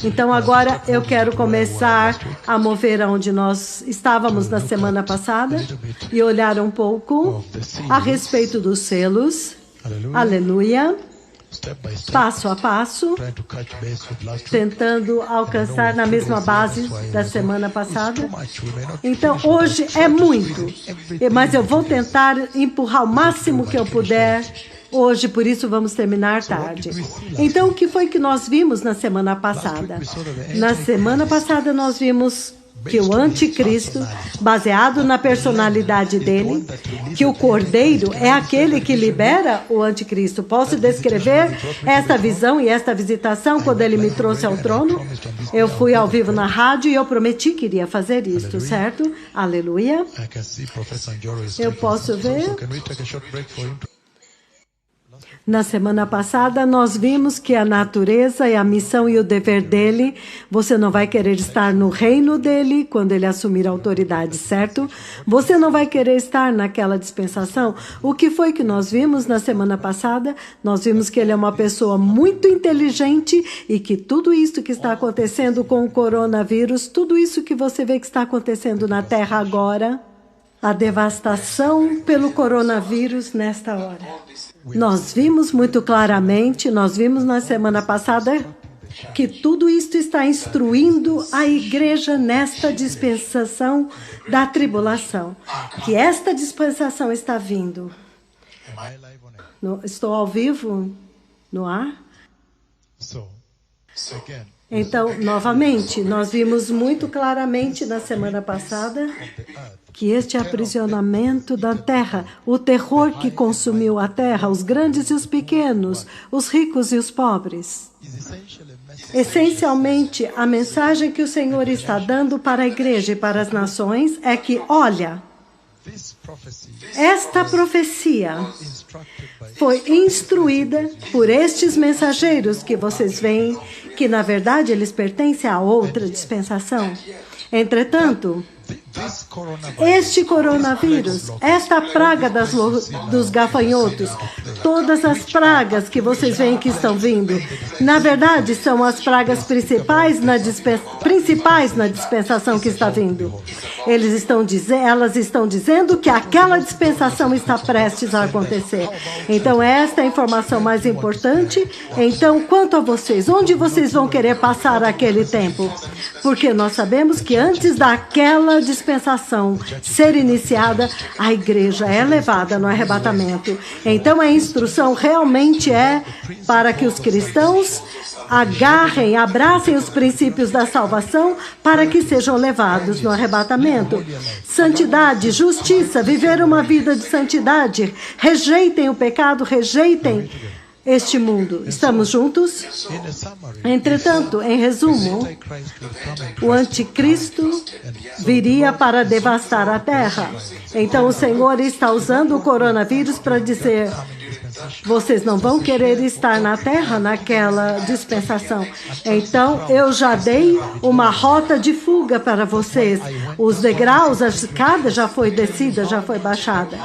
Então agora eu quero começar a mover aonde nós estávamos na semana passada e olhar um pouco a respeito dos selos. Aleluia. Passo a passo, tentando alcançar na mesma base da semana passada. Então, hoje é muito, mas eu vou tentar empurrar o máximo que eu puder hoje, por isso vamos terminar tarde. Então, o que foi que nós vimos na semana passada? Na semana passada nós vimos que o anticristo, baseado na personalidade dele, que o cordeiro é aquele que libera o anticristo. Posso descrever esta visão e esta visitação quando ele me trouxe ao trono? Eu fui ao vivo na rádio e eu prometi que iria fazer isto, certo? Aleluia. Eu posso ver. Na semana passada, nós vimos que a natureza e a missão e o dever dele, você não vai querer estar no reino dele quando ele assumir a autoridade, certo? Você não vai querer estar naquela dispensação. O que foi que nós vimos na semana passada? Nós vimos que ele é uma pessoa muito inteligente e que tudo isso que está acontecendo com o coronavírus, tudo isso que você vê que está acontecendo na Terra agora, a devastação pelo coronavírus nesta hora. Nós vimos muito claramente, nós vimos na semana passada que tudo isto está instruindo a igreja nesta dispensação da tribulação. Que esta dispensação está vindo. Estou ao vivo no ar? Então, novamente, nós vimos muito claramente na semana passada que este aprisionamento da terra, o terror que consumiu a terra, os grandes e os pequenos, os ricos e os pobres. Essencialmente, a mensagem que o Senhor está dando para a igreja e para as nações é que, olha, esta profecia foi instruída por estes mensageiros que vocês veem, que na verdade eles pertencem a outra dispensação. Entretanto, este coronavírus, esta praga dos gafanhotos, todas as pragas que vocês veem que estão vindo, na verdade são as pragas principais na dispensação que está vindo. Elas estão dizendo que aquela dispensação está prestes a acontecer. Então, esta é a informação mais importante. Então, quanto a vocês, onde vocês vão querer passar aquele tempo? Porque nós sabemos que antes daquela dispensação ser iniciada, a igreja é levada no arrebatamento. Então, a instrução realmente é para que os cristãos agarrem, abracem os princípios da salvação para que sejam levados no arrebatamento. Santidade, justiça, viver uma vida de santidade. Rejeitem o pecado, rejeitem este mundo. Estamos juntos? Entretanto, em resumo, o anticristo viria para devastar a terra. Então, o Senhor está usando o coronavírus para dizer: vocês não vão querer estar na terra naquela dispensação. Então, eu já dei uma rota de fuga para vocês. Os degraus, a escada já foi descida, já foi baixada.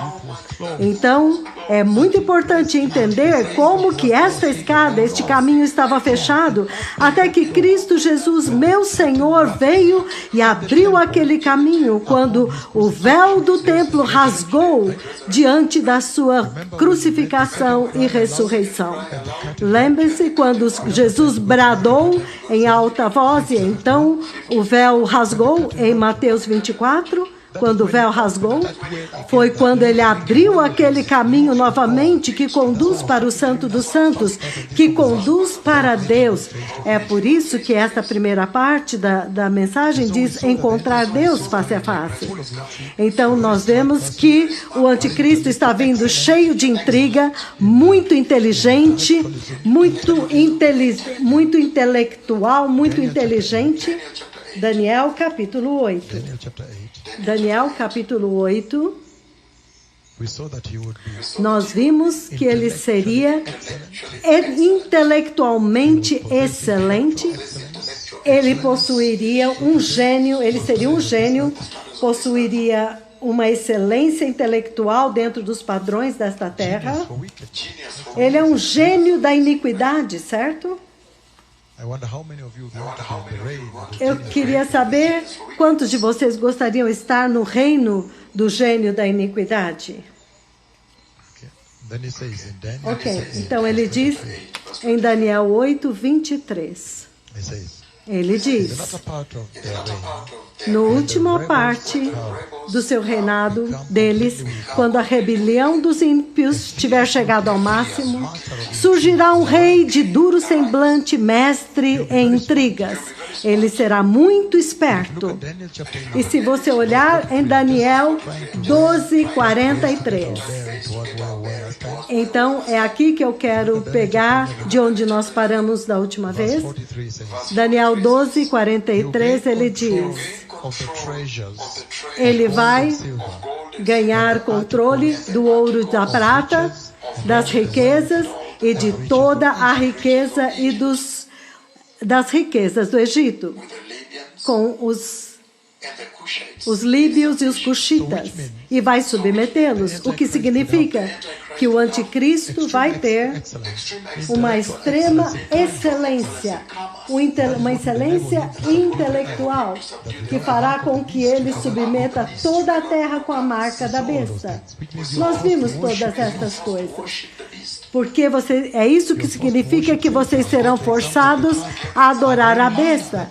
Então, é muito importante entender como que esta escada, este caminho estava fechado, até que Cristo Jesus, meu Senhor, veio e abriu aquele caminho, quando o véu do templo rasgou diante da sua crucificação e ressurreição. Lembre-se quando Jesus bradou em alta voz, e então o véu rasgou em Mateus 24. Quando o véu rasgou, foi quando ele abriu aquele caminho novamente que conduz para o Santo dos Santos, que conduz para Deus. É por isso que esta primeira parte da mensagem diz encontrar Deus face a face. Então, nós vemos que o anticristo está vindo cheio de intriga, muito inteligente, muito intelectual, muito inteligente. Daniel, capítulo 8. Daniel, capítulo 8, nós vimos que ele seria intelectualmente excelente, ele possuiria um gênio, ele seria um gênio, possuiria uma excelência intelectual dentro dos padrões desta terra. Ele é um gênio da iniquidade, certo? Eu queria saber quantos de vocês gostariam de estar no reino do gênio da iniquidade. Ok, então ele diz em Daniel 8, 23. Ele diz, no última parte do seu reinado deles, quando a rebelião dos ímpios tiver chegado ao máximo, surgirá um rei de duro semblante, mestre em intrigas. Ele será muito esperto. E se você olhar em Daniel 12, 43. Então, é aqui que eu quero pegar de onde nós paramos da última vez. Daniel 12, 43, ele diz, ele vai ganhar controle do ouro e da prata, das riquezas e de toda a riqueza e das riquezas do Egito, com os líbios e os cuxitas, e vai submetê-los, o que significa que o anticristo vai ter uma extrema excelência, uma excelência intelectual, que fará com que ele submeta toda a terra com a marca da besta. Nós vimos todas essas coisas. Porque é isso que significa que vocês serão forçados a adorar a besta.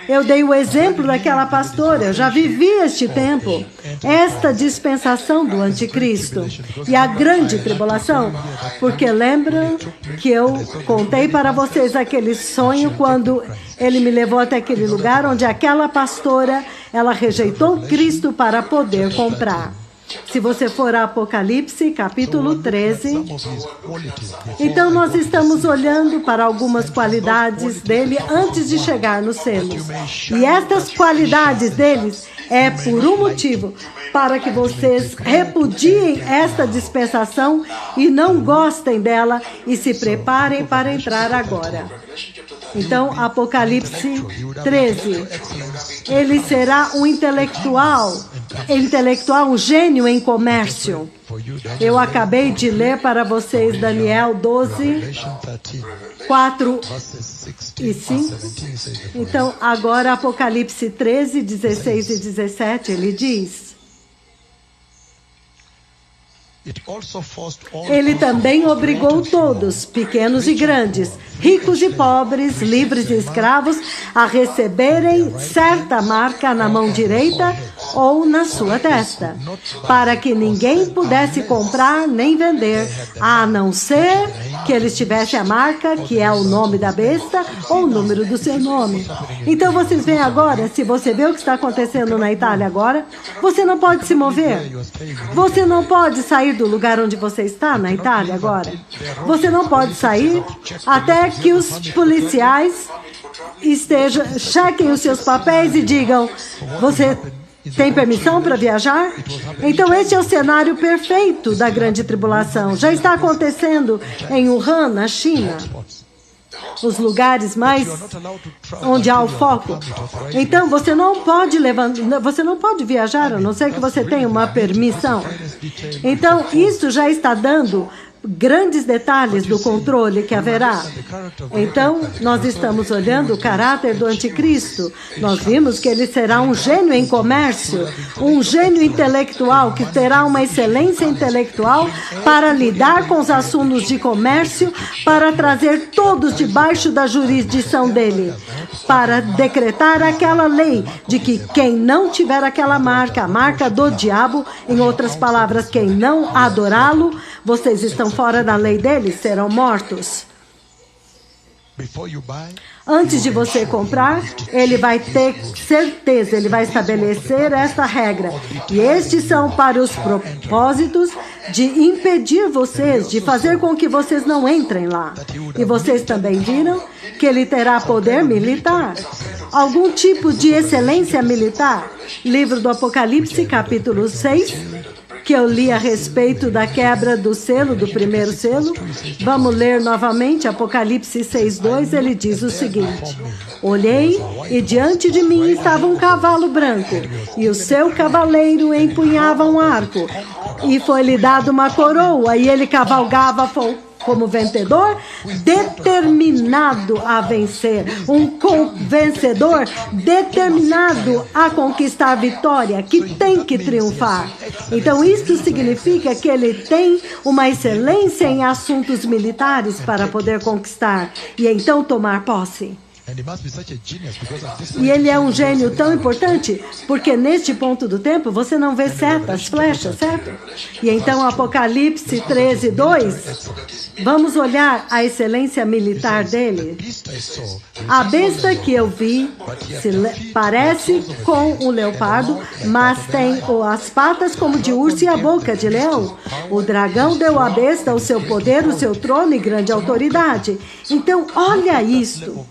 Eu dei o exemplo daquela pastora, eu já vivi este tempo, esta dispensação do anticristo e a grande tribulação. Porque lembram que eu contei para vocês aquele sonho quando ele me levou até aquele lugar onde aquela pastora, ela rejeitou Cristo para poder comprar. Se você for a Apocalipse, capítulo 13, então nós estamos olhando para algumas qualidades dele antes de chegar nos selos. E estas qualidades deles é por um motivo, para que vocês repudiem esta dispensação e não gostem dela e se preparem para entrar agora. Então, Apocalipse 13. Ele será um intelectual, um gênio em comércio. Eu acabei de ler para vocês Daniel 12, 4 e 5. Então, agora Apocalipse 13, 16 e 17, ele diz... Ele também obrigou todos, pequenos e grandes, ricos e pobres, livres e escravos, a receberem certa marca na mão direita ou na sua testa, para que ninguém pudesse comprar nem vender, a não ser que eles tivessem a marca, que é o nome da besta ou o número do seu nome. Então vocês veem agora, se você vê o que está acontecendo na Itália agora, você não pode se mover. Você não pode sair do lugar onde você está, na Itália agora. Você não pode sair até que os policiais chequem os seus papéis e digam, você tem permissão para viajar? Então esse é o cenário perfeito da grande tribulação. Já está acontecendo em Wuhan, na China. Os lugares mais onde há o foco. Então você não pode viajar, a não ser que você tenha uma permissão. Então isso já está dando grandes detalhes do controle que haverá. Então, nós estamos olhando o caráter do anticristo. Nós vimos que ele será um gênio em comércio, um gênio intelectual, que terá uma excelência intelectual para lidar com os assuntos de comércio, para trazer todos debaixo da jurisdição dele, para decretar aquela lei de que quem não tiver aquela marca, a marca do diabo, em outras palavras, quem não adorá-lo, vocês estão fora da lei deles, serão mortos. Antes de você comprar, ele vai ter certeza, ele vai estabelecer esta regra. E estes são para os propósitos de impedir vocês, de fazer com que vocês não entrem lá. E vocês também viram que ele terá poder militar, algum tipo de excelência militar. Livro do Apocalipse, capítulo 6, que eu li a respeito da quebra do selo, do primeiro selo. Vamos ler novamente Apocalipse 6:2. Ele diz o seguinte: olhei e diante de mim estava um cavalo branco e o seu cavaleiro empunhava um arco e foi-lhe dado uma coroa e ele cavalgava como vencedor, determinado a vencer. Um vencedor determinado a conquistar a vitória, que tem que triunfar. Então, isto significa que ele tem uma excelência em assuntos militares para poder conquistar e então tomar posse. E ele é um gênio tão importante, porque neste ponto do tempo você não vê setas, flechas, certo? E então Apocalipse 13:2, vamos olhar a excelência militar dele. A besta que eu vi parece com um leopardo, mas tem as patas como de urso e a boca de leão. O dragão deu à besta o seu poder, o seu trono e grande autoridade. Então, olha isto.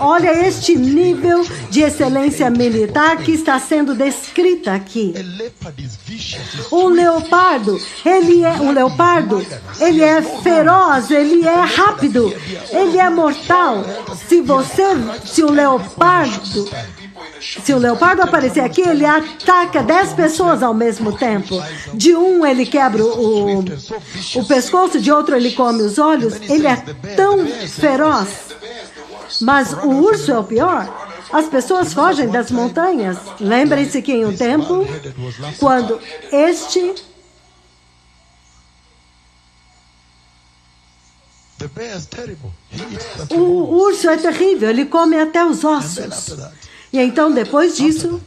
Olha este nível de excelência militar que está sendo descrita aqui. Um leopardo, ele é feroz, ele é rápido, ele é mortal. Se o leopardo aparecer aqui, ele ataca 10 pessoas ao mesmo tempo. De um ele quebra o pescoço, de outro ele come os olhos. Ele é tão feroz. Mas o urso é o pior. As pessoas fogem das montanhas. Lembrem-se que em um tempo, quando o urso é terrível, ele come até os ossos. E então, depois disso,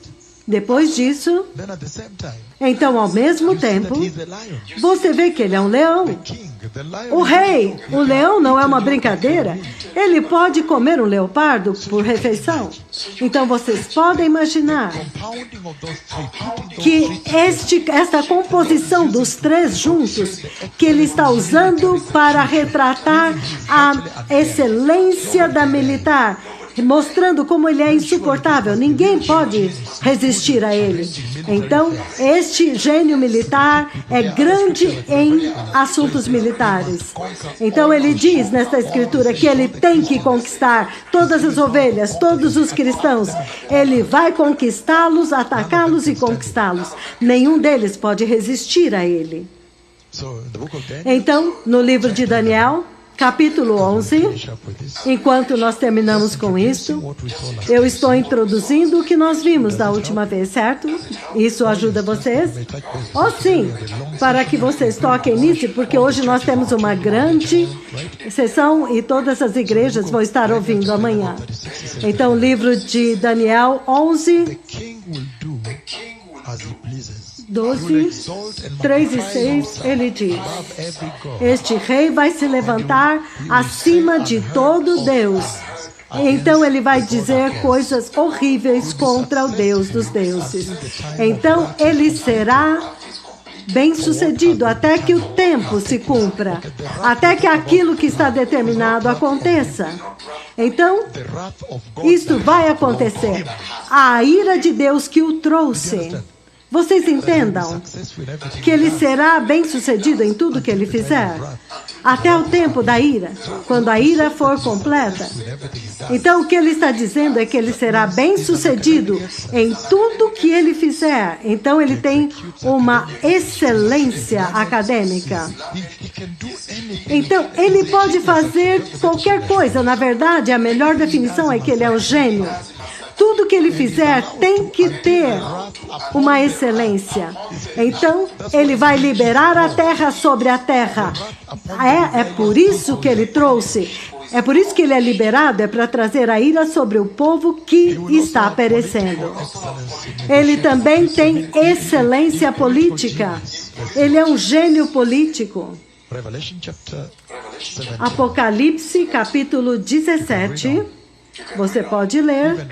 então, ao mesmo tempo, você vê que ele é um leão. O rei, o leão não é uma brincadeira. Ele pode comer um leopardo por refeição. Então, vocês podem imaginar que esta composição dos três juntos, que ele está usando para retratar a excelência da militar, mostrando como ele é insuportável. Ninguém pode resistir a ele. Então, este gênio militar é grande em assuntos militares. Então, ele diz nesta escritura que ele tem que conquistar todas as ovelhas, todos os cristãos. Ele vai conquistá-los, atacá-los e conquistá-los. Nenhum deles pode resistir a ele. Então, no livro de Daniel, capítulo 11, enquanto nós terminamos com isso, eu estou introduzindo o que nós vimos da última vez, certo? Isso ajuda vocês? Oh, sim, para que vocês toquem nisso, porque hoje nós temos uma grande sessão e todas as igrejas vão estar ouvindo amanhã. Então, o livro de Daniel 11, 12, 3 e 6, ele diz: este rei vai se levantar acima de todo Deus. Então ele vai dizer coisas horríveis contra o Deus dos deuses. Então ele será bem-sucedido até que o tempo se cumpra, até que aquilo que está determinado aconteça. Então, isto vai acontecer. A ira de Deus que o trouxe. Vocês entendam que ele será bem-sucedido em tudo que ele fizer, até o tempo da ira, quando a ira for completa. Então, o que ele está dizendo é que ele será bem-sucedido em tudo que ele fizer. Então, ele tem uma excelência acadêmica. Então, ele pode fazer qualquer coisa. Na verdade, a melhor definição é que ele é um gênio. Tudo que ele fizer tem que ter uma excelência. Então, ele vai liberar a terra sobre a terra. É por isso que ele trouxe. É por isso que ele é liberado, é para trazer a ira sobre o povo que está perecendo. Ele também tem excelência política. Ele é um gênio político. Apocalipse, capítulo 17. Você pode ler,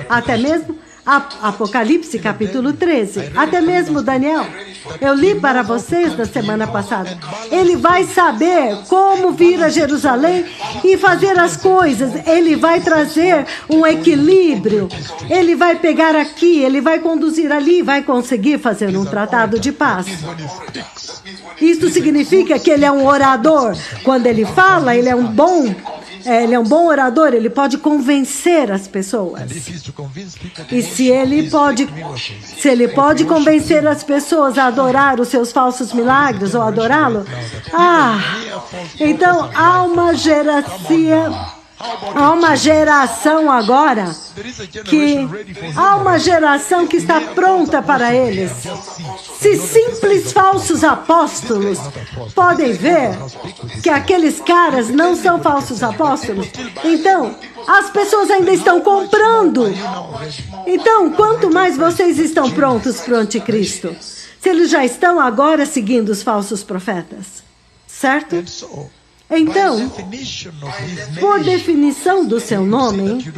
até mesmo Apocalipse capítulo 13, até mesmo Daniel. Eu li para vocês na semana passada. Ele vai saber como vir a Jerusalém e fazer as coisas. Ele vai trazer um equilíbrio. Ele vai pegar aqui, ele vai conduzir ali, vai conseguir fazer um tratado de paz. Isso significa que ele é um orador. Quando ele fala, ele é um bom orador, ele pode convencer as pessoas. E se ele pode convencer as pessoas a adorar os seus falsos milagres ou adorá-lo, então há uma geração agora que está pronta para eles. Se simples falsos apóstolos podem ver que aqueles caras não são falsos apóstolos, então as pessoas ainda estão comprando. Então, quanto mais vocês estão prontos para o anticristo, se eles já estão agora seguindo os falsos profetas, certo? Então, por definição do seu nome,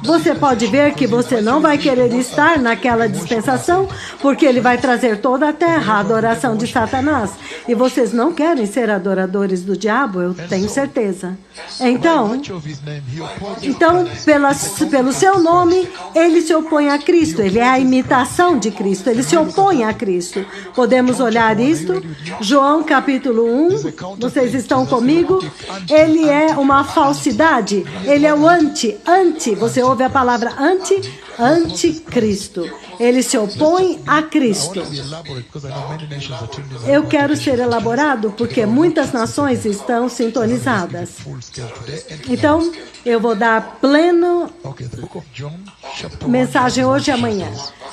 você pode ver que você não vai querer estar naquela dispensação, porque ele vai trazer toda a terra a adoração de Satanás. E vocês não querem ser adoradores do diabo, eu tenho certeza. Então pelo seu nome, ele se opõe a Cristo. Ele é a imitação de Cristo. Ele se opõe a Cristo. Podemos olhar isto. João capítulo 1. Vocês estão comigo? Ele é uma falsidade. Ele é o anti. Você ouve a palavra anticristo. Ele se opõe a Cristo. Eu quero ser elaborado porque muitas nações estão sintonizadas. Então, eu vou dar pleno mensagem hoje e amanhã.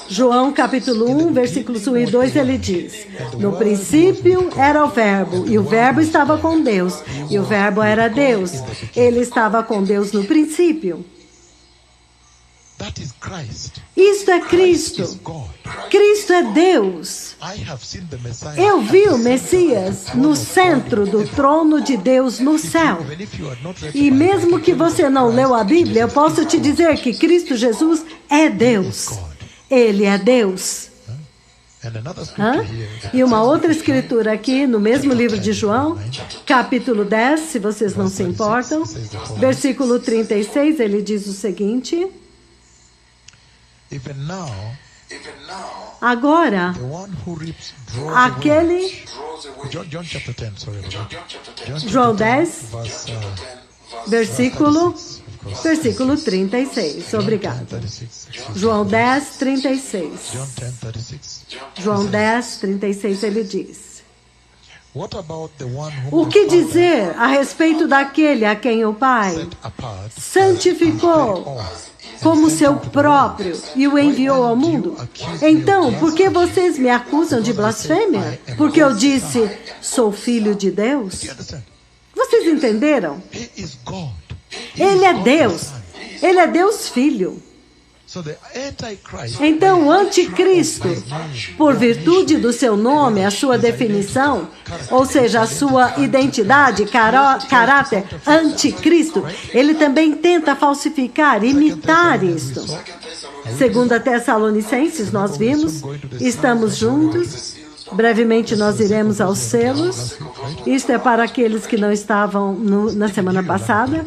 João capítulo 1, versículos 1 e 2, ele diz: no princípio era o verbo, e o verbo estava com Deus, e o verbo era Deus. Ele estava com Deus no princípio. Isto é Cristo. Cristo é Deus. Eu vi o Messias no centro do trono de Deus no céu. E mesmo que você não leu a Bíblia, eu posso te dizer que Cristo Jesus é Deus. Ele é Deus. E uma outra escritura aqui, no mesmo livro de João, capítulo 10, se vocês não se importam, versículo 36, ele diz o seguinte: agora, aquele... João 10, versículo 36. Obrigado. João 10, 36. João 10, 36, ele diz: o que dizer a respeito daquele a quem o Pai santificou como seu próprio e o enviou ao mundo? Então, por que vocês me acusam de blasfêmia? Porque eu disse, sou filho de Deus? Vocês entenderam? Ele é Deus. Ele é Deus Filho. Então, o anticristo, por virtude do seu nome, a sua definição, ou seja, a sua identidade, caráter anticristo, ele também tenta falsificar, imitar isto. Segundo a Tessalonicenses, nós vimos, estamos juntos. Brevemente nós iremos aos selos. Isto é para aqueles que não estavam na semana passada.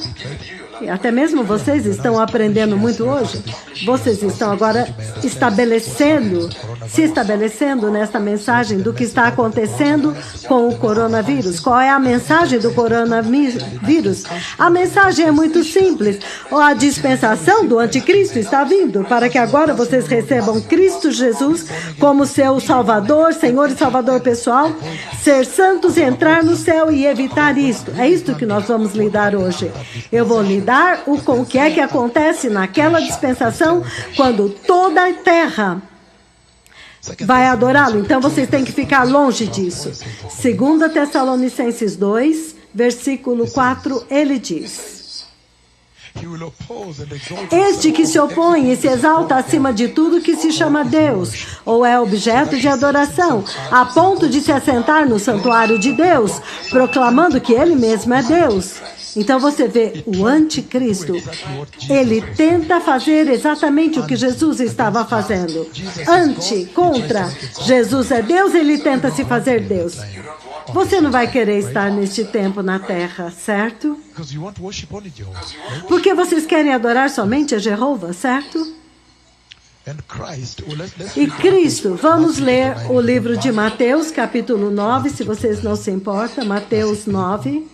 E até mesmo vocês estão aprendendo muito hoje. Vocês estão agora se estabelecendo nesta mensagem do que está acontecendo com o coronavírus. Qual é a mensagem do coronavírus? A mensagem é muito simples. A dispensação do anticristo está vindo para que agora vocês recebam Cristo Jesus como seu Salvador, Senhor e Salvador pessoal, ser santos, entrar no céu e evitar isto. É isto que nós vamos lidar hoje. Eu vou lidar com o que é que acontece naquela dispensação quando toda a terra vai adorá-lo. Então vocês têm que ficar longe disso. 2 Tessalonicenses 2, versículo 4, ele diz: este que se opõe e se exalta acima de tudo que se chama Deus, ou é objeto de adoração, a ponto de se assentar no santuário de Deus, proclamando que ele mesmo é Deus. Então você vê o anticristo, ele tenta fazer exatamente o que Jesus estava fazendo. Contra, Jesus é Deus, ele tenta se fazer Deus. Você não vai querer estar neste tempo na terra, certo? Porque vocês querem adorar somente a Jeová, certo? E Cristo, vamos ler o livro de Mateus, capítulo 9, se vocês não se importam, Mateus 9,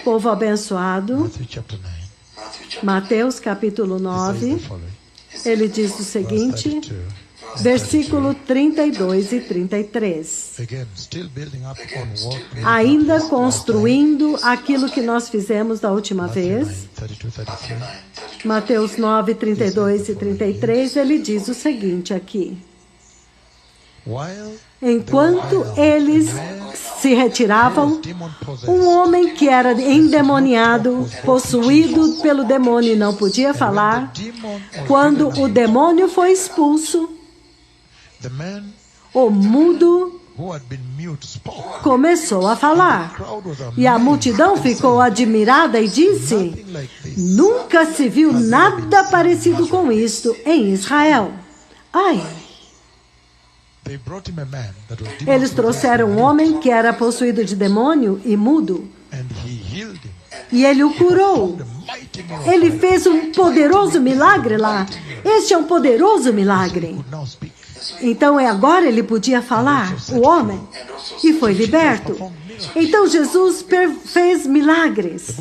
povo abençoado. Mateus, capítulo 9, ele diz o seguinte, versículo 32 e 33. Ainda construindo aquilo que nós fizemos da última vez. Mateus 9, 32 e 33, ele diz o seguinte aqui. Enquanto eles se retiravam, um homem que era endemoniado, possuído pelo demônio e não podia falar, quando o demônio foi expulso, o mudo começou a falar. E a multidão ficou admirada e disse, nunca se viu nada parecido com isto em Israel. Ai! Eles trouxeram um homem que era possuído de demônio e mudo. E ele o curou. Ele fez um poderoso milagre lá. Este é um poderoso milagre. Então agora ele podia falar, o homem, e foi liberto. Então Jesus fez milagres.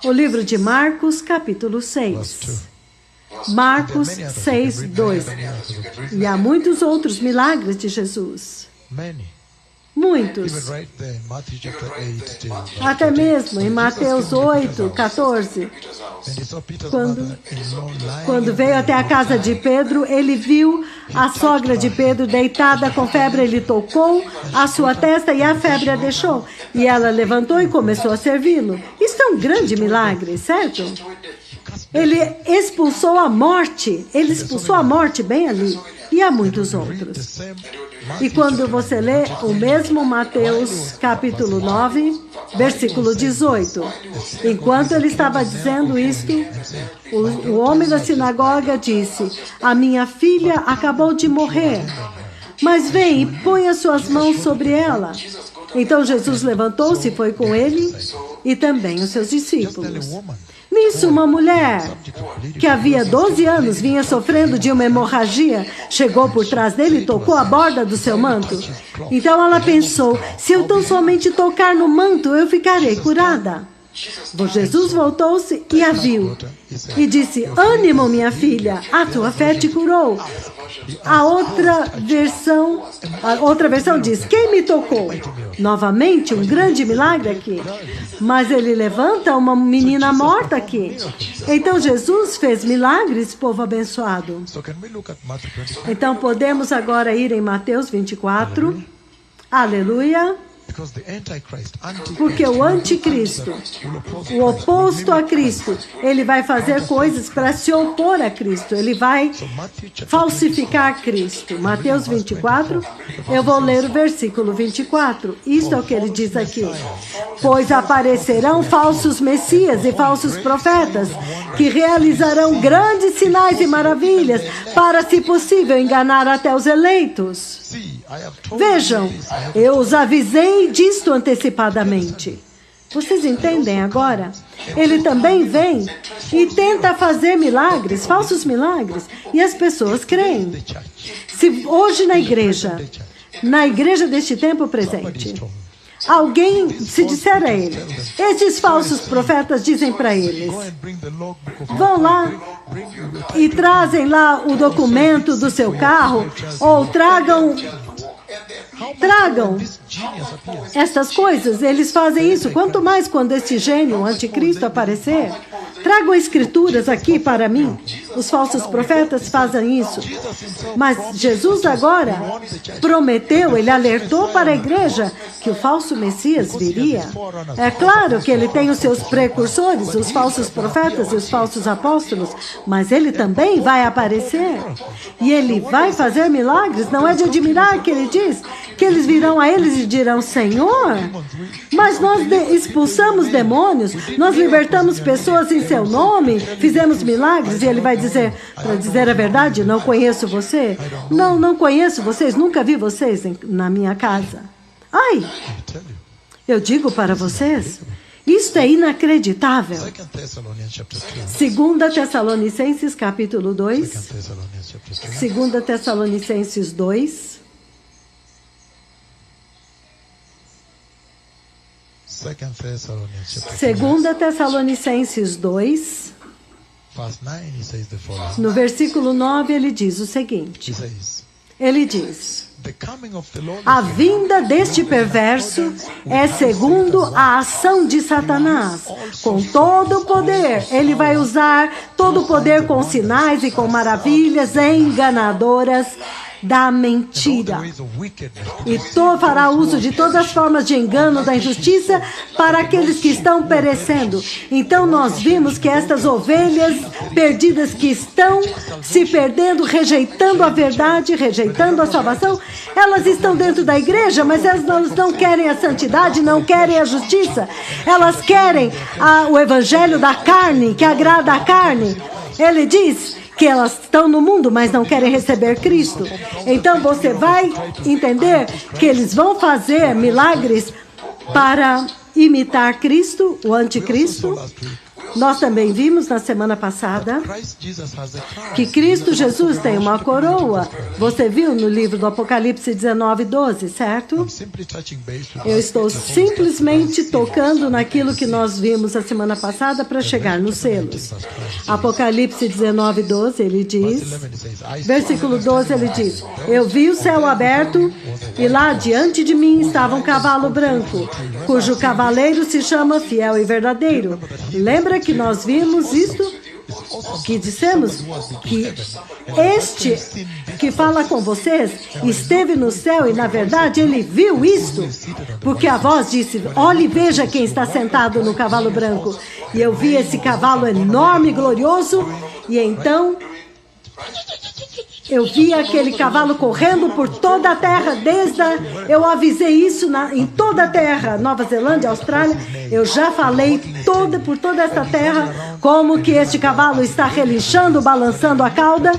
O livro de Marcos, capítulo 6. Marcos 6, 2. E há muitos outros milagres de Jesus. Muitos. Até mesmo em Mateus 8, 14. Quando veio até a casa de Pedro, ele viu a sogra de Pedro deitada com febre. Ele tocou a sua testa e a febre a deixou. E ela levantou e começou a servi-lo. Isso é um grande milagre, certo? Ele expulsou a morte. Ele expulsou a morte bem ali. E há muitos outros. E quando você lê o mesmo Mateus, capítulo 9, versículo 18. Enquanto ele estava dizendo isto, o homem da sinagoga disse, a minha filha acabou de morrer, mas vem e põe as suas mãos sobre ela. Então Jesus levantou-se e foi com ele e também os seus discípulos. Nisso, uma mulher que havia 12 anos vinha sofrendo de uma hemorragia, chegou por trás dele e tocou a borda do seu manto. Então ela pensou, se eu tão somente tocar no manto, eu ficarei curada. Jesus voltou-se e a viu e disse, ânimo, minha filha, a tua fé te curou. A outra versão diz, quem me tocou? Novamente, um grande milagre aqui. Mas ele levanta uma menina morta aqui. Então Jesus fez milagres, povo abençoado. Então podemos agora ir em Mateus 24. Aleluia. Porque o anticristo, o oposto a Cristo, ele vai fazer coisas para se opor a Cristo. Ele vai falsificar Cristo. Mateus 24, eu vou ler o versículo 24. Isto é o que ele diz aqui. Pois aparecerão falsos messias e falsos profetas, que realizarão grandes sinais e maravilhas, para, se possível, enganar até os eleitos. Vejam, eu os avisei disto antecipadamente. Vocês entendem agora? Ele também vem e tenta fazer milagres, falsos milagres, e as pessoas creem. Se hoje na igreja deste tempo presente, alguém se disser a ele, esses falsos profetas dizem para eles, vão lá e trazem lá o documento do seu carro, ou tragam estas coisas, eles fazem isso. Quanto mais quando esse gênio, o anticristo, aparecer, tragam escrituras aqui para mim. Os falsos profetas fazem isso. Mas Jesus agora prometeu, ele alertou para a igreja que o falso Messias viria. É claro que ele tem os seus precursores, os falsos profetas e os falsos apóstolos, mas ele também vai aparecer. E ele vai fazer milagres. Não é de admirar que ele diz que eles virão a eles e dirão: Senhor, mas nós expulsamos demônios, nós libertamos pessoas em seu nome, fizemos milagres. E ele vai dizer, para dizer a verdade: não conheço você. Não conheço vocês, nunca vi vocês na minha casa. Ai, eu digo para vocês, isto é inacreditável. 2 Tessalonicenses capítulo 2. 2 Tessalonicenses 2. 2 Tessalonicenses 2. No versículo 9 ele diz o seguinte. Ele diz: a vinda deste perverso é segundo a ação de Satanás. Com todo o poder, ele vai usar todo o poder com sinais e com maravilhas enganadoras da mentira. E fará uso de todas as formas de engano, da injustiça, para aqueles que estão perecendo. Então nós vimos que estas ovelhas perdidas que estão se perdendo, rejeitando a verdade, rejeitando a salvação, elas estão dentro da igreja, mas elas não querem a santidade, não querem a justiça. Elas querem o evangelho da carne, que agrada a carne. Ele diz que elas estão no mundo, mas não querem receber Cristo. Então você vai entender que eles vão fazer milagres para imitar Cristo, o anticristo. Nós também vimos na semana passada que Cristo Jesus tem uma coroa. Você viu no livro do Apocalipse 19:12, certo? Eu estou simplesmente tocando naquilo que nós vimos a semana passada para chegar nos selos. Apocalipse 19:12, ele diz, versículo 12, ele diz: eu vi o céu aberto e lá diante de mim estava um cavalo branco, cujo cavaleiro se chama Fiel e Verdadeiro. Lembra que nós vimos isto? Que dissemos que este que fala com vocês esteve no céu e, na verdade, ele viu isto, porque a voz disse: olhe e veja quem está sentado no cavalo branco. E eu vi esse cavalo enorme e glorioso, e então eu vi aquele cavalo correndo por toda a terra, eu avisei isso em toda a terra, Nova Zelândia, Austrália. Eu já falei por toda essa terra como que este cavalo está relinchando, balançando a cauda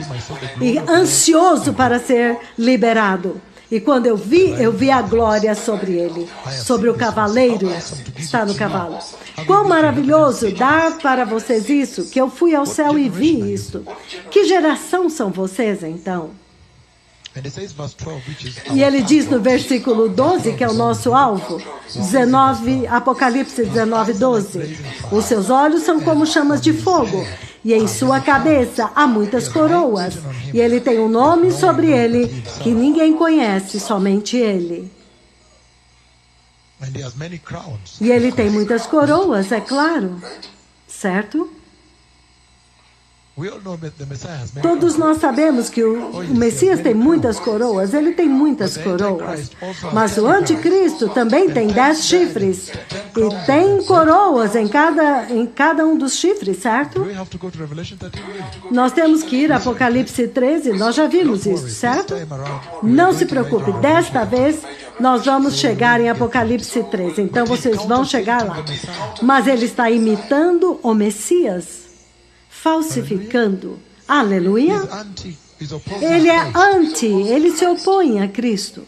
e ansioso para ser liberado. E quando eu vi a glória sobre ele, sobre o cavaleiro que está no cavalo. Quão maravilhoso dar para vocês isso, que eu fui ao céu e vi isso. Que geração são vocês, então? E ele diz no versículo 12, que é o nosso alvo, Apocalipse 19:12. Os seus olhos são como chamas de fogo, e em sua cabeça há muitas coroas. E ele tem um nome sobre ele que ninguém conhece, somente ele. E ele tem muitas coroas, é claro, certo? Todos nós sabemos que o Messias tem muitas coroas, ele tem muitas coroas. Mas o anticristo também tem 10 chifres. E tem coroas em cada um dos chifres, certo? Nós temos que ir a Apocalipse 13, nós já vimos isso, certo? Não se preocupe, desta vez nós vamos chegar em Apocalipse 13. Então vocês vão chegar lá. Mas ele está imitando o Messias, falsificando. Aleluia. Ele é ele se opõe a Cristo.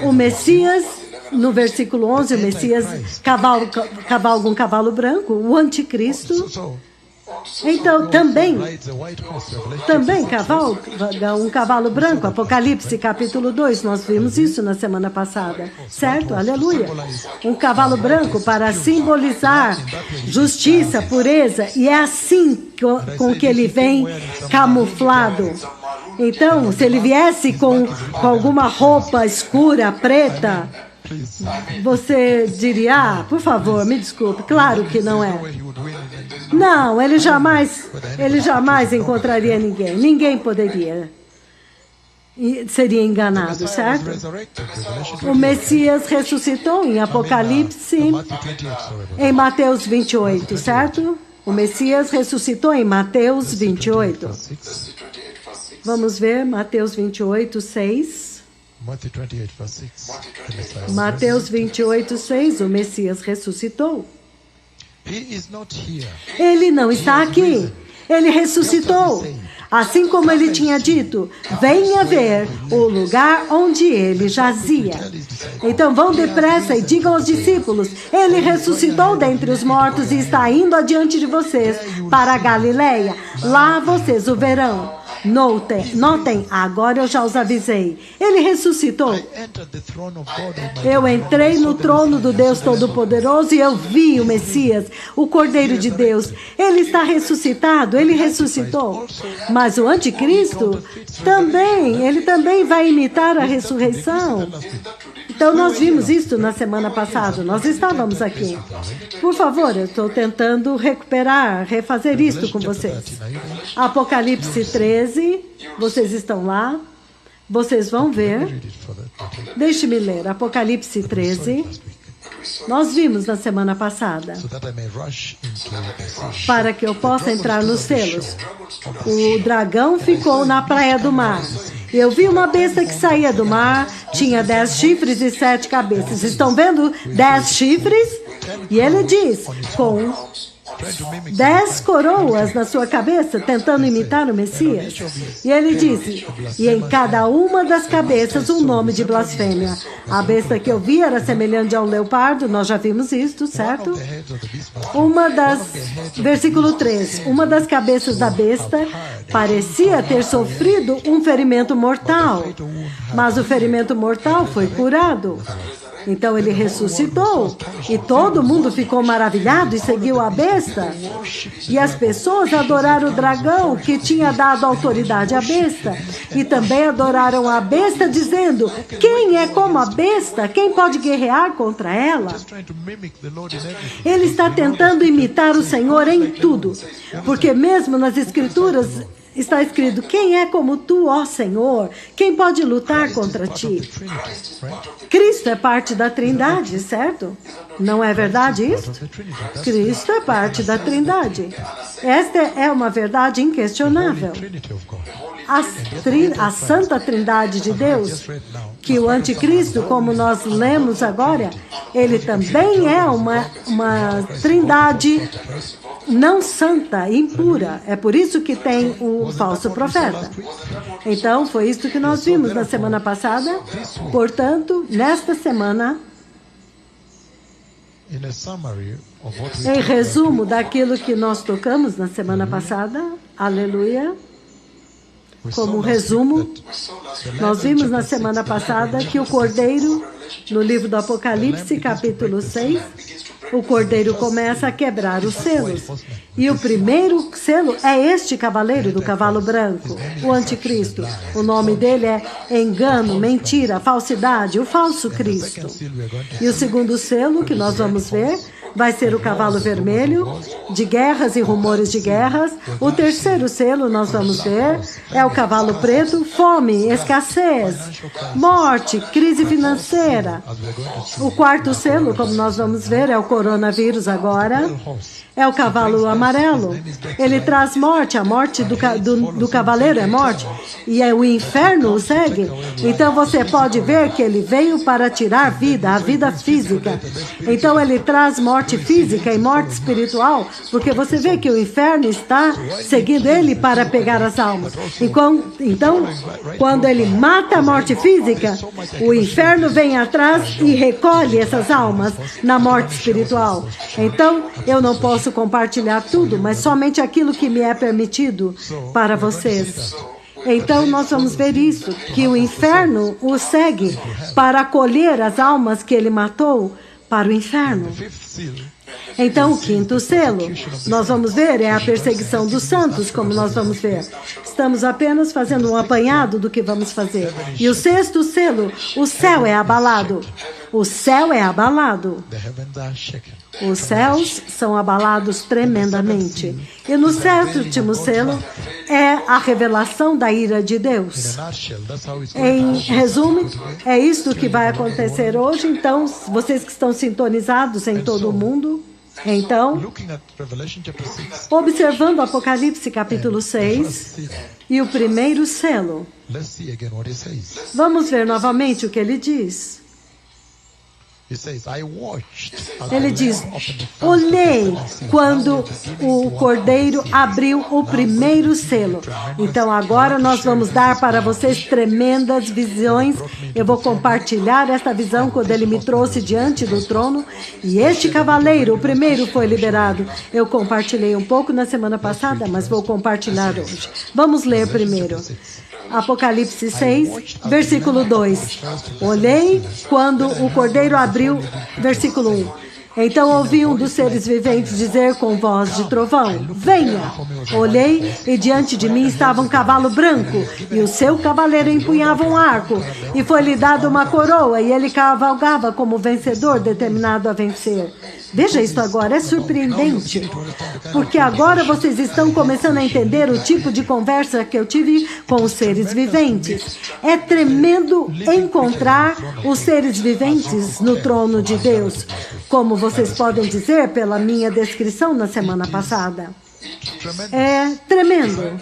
O Messias, no versículo 11, o Messias cavalga um cavalo branco, o anticristo. Então, também cavalga um cavalo branco. Apocalipse capítulo 2, nós vimos isso na semana passada, certo? Aleluia. Um cavalo branco para simbolizar justiça, pureza, e é assim com que ele vem camuflado. Então, se ele viesse com alguma roupa escura, preta, você diria: por favor, me desculpe, claro que não é. Não, ele jamais encontraria ninguém. Ninguém poderia. E seria enganado, certo? O Messias ressuscitou em Apocalipse, em Mateus 28, certo? O Messias ressuscitou em Mateus 28. Vamos ver Mateus 28, 6. Mateus 28, 6. O Messias ressuscitou. Ele não está aqui. Ele ressuscitou. Assim como ele tinha dito, venha ver o lugar onde ele jazia. Então vão depressa e digam aos discípulos, ele ressuscitou dentre os mortos e está indo adiante de vocês para a Galileia. Lá vocês o verão. Notem, agora eu já os avisei. Ele ressuscitou. Eu entrei no trono do Deus Todo-Poderoso e eu vi o Messias, o Cordeiro de Deus. Ele está ressuscitado, ele ressuscitou. Mas o anticristo ele também vai imitar a ressurreição. Então nós vimos isso na semana passada, nós estávamos aqui. Por favor, eu estou tentando refazer isto com vocês. Apocalipse 13, vocês estão lá, vocês vão ver. Deixe-me ler, Apocalipse 13. Nós vimos na semana passada, para que eu possa entrar nos selos. O dragão ficou na praia do mar. Eu vi uma besta que saía do mar, tinha 10 chifres e 7 cabeças. Estão vendo 10 chifres? E ele diz, com 10 coroas na sua cabeça, tentando imitar o Messias. E ele disse, e em cada uma das cabeças um nome de blasfêmia. A besta que eu vi era semelhante a um leopardo, nós já vimos isto, certo? Versículo 3, uma das cabeças da besta parecia ter sofrido um ferimento mortal, mas o ferimento mortal foi curado. Então ele ressuscitou e todo mundo ficou maravilhado e seguiu a besta. E as pessoas adoraram o dragão que tinha dado autoridade à besta. E também adoraram a besta dizendo, quem é como a besta? Quem pode guerrear contra ela? Ele está tentando imitar o Senhor em tudo. Porque mesmo nas Escrituras está escrito, quem é como tu, ó Senhor? Quem pode lutar contra ti? Cristo é parte da Trindade, certo? Não é verdade isso? Cristo é parte da Trindade. Esta é uma verdade inquestionável. A Santa Trindade de Deus, que o anticristo, como nós lemos agora, ele também é uma trindade não santa, impura. É por isso que tem o falso profeta. Então, foi isso que nós vimos na semana passada. Portanto, nesta semana, em resumo daquilo que nós tocamos na semana passada, aleluia, como resumo, nós vimos na semana passada que o Cordeiro, no livro do Apocalipse, capítulo 6, o Cordeiro começa a quebrar os selos. E o primeiro selo é este cavaleiro do cavalo branco, o anticristo. O nome dele é engano, mentira, falsidade, o falso Cristo. E o segundo selo que nós vamos ver vai ser o cavalo vermelho, de guerras e rumores de guerras. O terceiro selo, nós vamos ver, é o cavalo preto, fome, escassez, morte, crise financeira. O quarto selo, como nós vamos ver, é o coronavírus agora. É o cavalo amarelo. Ele traz morte. A morte do cavaleiro é morte. E o inferno o segue. Então você pode ver que ele veio para tirar vida, a vida física. Então ele traz morte física e morte espiritual, porque você vê que o inferno está seguindo ele para pegar as almas. Então, quando ele mata a morte física, o inferno vem atrás e recolhe essas almas na morte espiritual. Então, eu não posso compartilhar tudo, mas somente aquilo que me é permitido para vocês. Então, nós vamos ver isso, que o inferno o segue para acolher as almas que ele matou para o inferno. Então, o quinto selo, nós vamos ver, é a perseguição dos santos, como nós vamos ver. Estamos apenas fazendo um apanhado do que vamos fazer. E o sexto selo, o céu é abalado. O céu é abalado. Os céus são abalados tremendamente. E no sétimo selo é a revelação da ira de Deus. Em resumo, é isto que vai acontecer hoje. Então, vocês que estão sintonizados em todo o mundo, Então, observando Apocalipse capítulo 6 e o primeiro selo, vamos ver novamente o que ele diz. Ele diz: olhei quando o Cordeiro abriu o primeiro selo. Então agora nós vamos dar para vocês tremendas visões. Eu vou compartilhar esta visão quando ele me trouxe diante do trono. E este cavaleiro, o primeiro, foi liberado. Eu compartilhei um pouco na semana passada, mas vou compartilhar hoje. Vamos ler primeiro. Apocalipse 6, versículo 2. Olhei quando o Cordeiro abriu, versículo 1. Então ouvi um dos seres viventes dizer com voz de trovão: venha! Olhei e diante de mim estava um cavalo branco e o seu cavaleiro empunhava um arco e foi-lhe dada uma coroa e ele cavalgava como vencedor determinado a vencer. Veja isto agora, é surpreendente, porque agora vocês estão começando a entender o tipo de conversa que eu tive com os seres viventes. É tremendo encontrar os seres viventes no trono de Deus, como vocês podem dizer pela minha descrição na semana passada. É tremendo,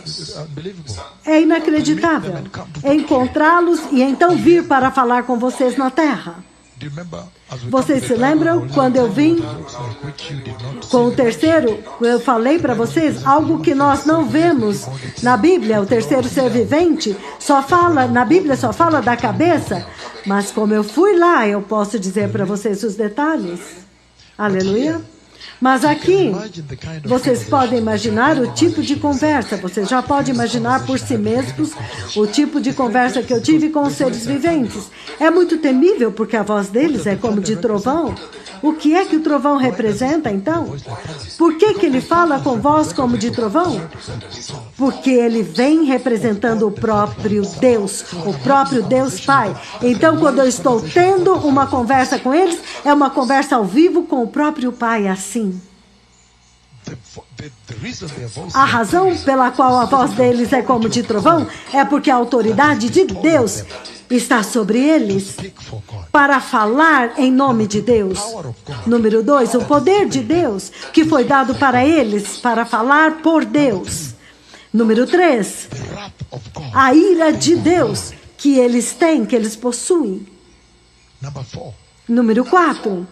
é inacreditável encontrá-los e então vir para falar com vocês na terra. Vocês se lembram quando eu vim com o terceiro? Eu falei para vocês algo que nós não vemos na Bíblia. O terceiro ser vivente na Bíblia só fala da cabeça, mas como eu fui lá, eu posso dizer para vocês os detalhes. Aleluia. Mas aqui, vocês podem imaginar o tipo de conversa, vocês já podem imaginar por si mesmos o tipo de conversa que eu tive com os seres viventes. É muito temível porque a voz deles é como de trovão. O que é que o trovão representa, então? Por que ele fala com voz como de trovão? Porque ele vem representando o próprio Deus Pai. Então, quando eu estou tendo uma conversa com eles, é uma conversa ao vivo com o próprio Pai, assim. A razão pela qual a voz deles é como de trovão é porque a autoridade de Deus está sobre eles para falar em nome de Deus. Número 2, o poder de Deus que foi dado para eles para falar por Deus. Número 3, a ira de Deus que eles têm, que eles possuem. Número 4,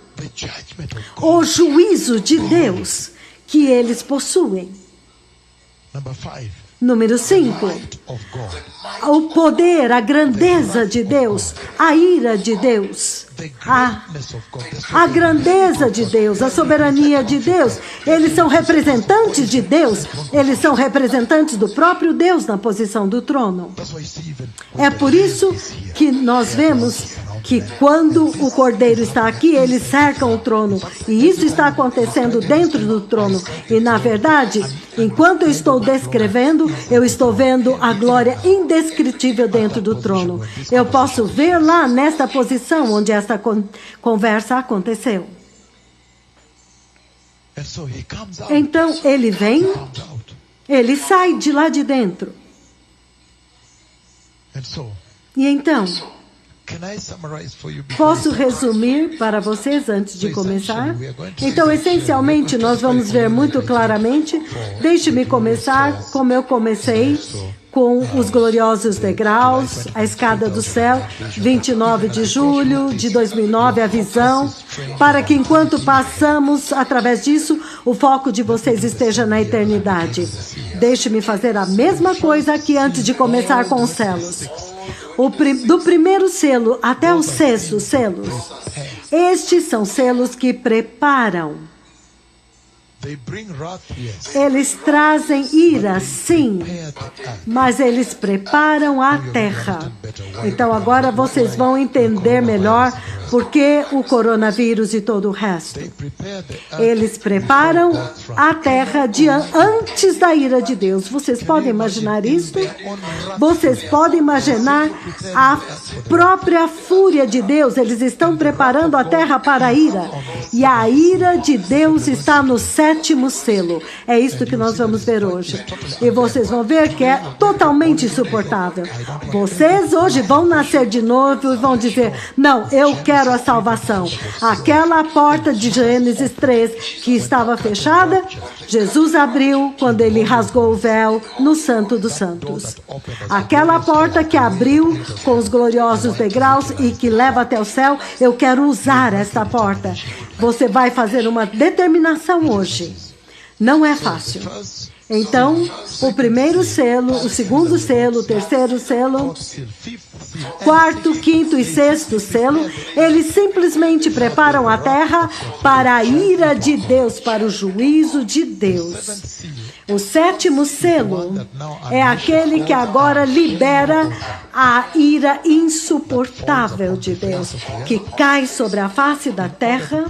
o juízo de Deus que eles possuem. Número 5, o poder, a grandeza de Deus, a ira de Deus, a grandeza de Deus, a soberania de Deus. Eles são representantes de Deus, eles são representantes do próprio Deus na posição do trono. É por isso que nós vemos que quando o Cordeiro está aqui, eles cercam o trono. E isso está acontecendo dentro do trono. E, na verdade, enquanto eu estou descrevendo, eu estou vendo a glória indescritível dentro do trono. Eu posso ver lá nesta posição onde esta conversa aconteceu. Então, ele vem, ele sai de lá de dentro. E então, posso resumir para vocês antes de começar? Então, essencialmente, nós vamos ver muito claramente. Deixe-me começar como eu comecei, com os gloriosos degraus, a escada do céu, 29 de julho de 2009, a visão, para que enquanto passamos através disso, o foco de vocês esteja na eternidade. Deixe-me fazer a mesma coisa aqui antes de começar com os selos. Do primeiro selo até o sexto selos, estes são selos que preparam. Eles trazem ira, sim, mas eles preparam a terra. Então agora vocês vão entender melhor por que o coronavírus e todo o resto. Eles preparam a terra antes da ira de Deus. Vocês podem imaginar isso? Vocês podem imaginar a própria fúria de Deus. Eles estão preparando a terra para a ira. E a ira de Deus está no sétimo selo. É isso que nós vamos ver hoje. E vocês vão ver que é totalmente insuportável. Vocês hoje vão nascer de novo e vão dizer, não, eu quero a salvação. Aquela porta de Gênesis 3 que estava fechada, Jesus abriu quando ele rasgou o véu no Santo dos Santos. Aquela porta que abriu com os gloriosos degraus e que leva até o céu, eu quero usar esta porta. Você vai fazer uma determinação hoje. Não é fácil. Então, o primeiro selo, o segundo selo, o terceiro selo, quarto, quinto e sexto selo, eles simplesmente preparam a terra para a ira de Deus, para o juízo de Deus. O sétimo selo é aquele que agora libera a ira insuportável de Deus, que cai sobre a face da terra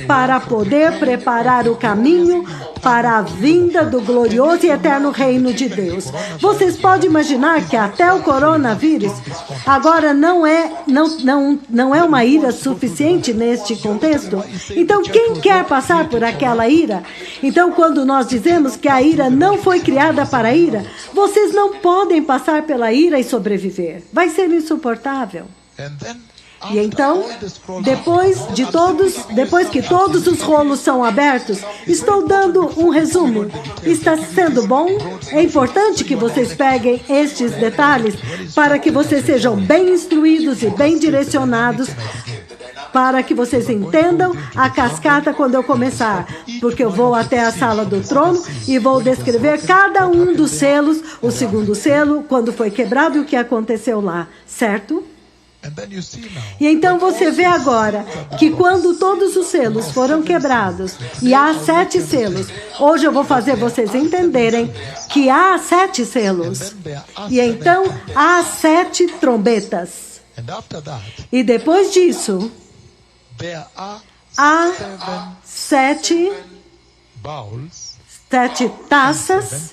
para poder preparar o caminho para a vinda do glorioso e eterno reino de Deus. Vocês podem imaginar que até o coronavírus agora não é uma ira suficiente neste contexto? Então, quem quer passar por aquela ira? Então, quando nós dizemos que a ira não foi criada para a ira, vocês não podem passar pela ira e sobreviver. Vai ser insuportável. E então, depois que todos os rolos são abertos, estou dando um resumo. Está sendo bom? É importante que vocês peguem estes detalhes para que vocês sejam bem instruídos e bem direcionados, para que vocês entendam a cascata quando eu começar, porque eu vou até a sala do trono e vou descrever cada um dos selos, o segundo selo, quando foi quebrado e o que aconteceu lá, certo? E então você vê agora que quando todos os selos foram quebrados e há 7 selos, hoje eu vou fazer vocês entenderem que há 7 selos. E então há 7 trombetas. E depois disso, há 7 taças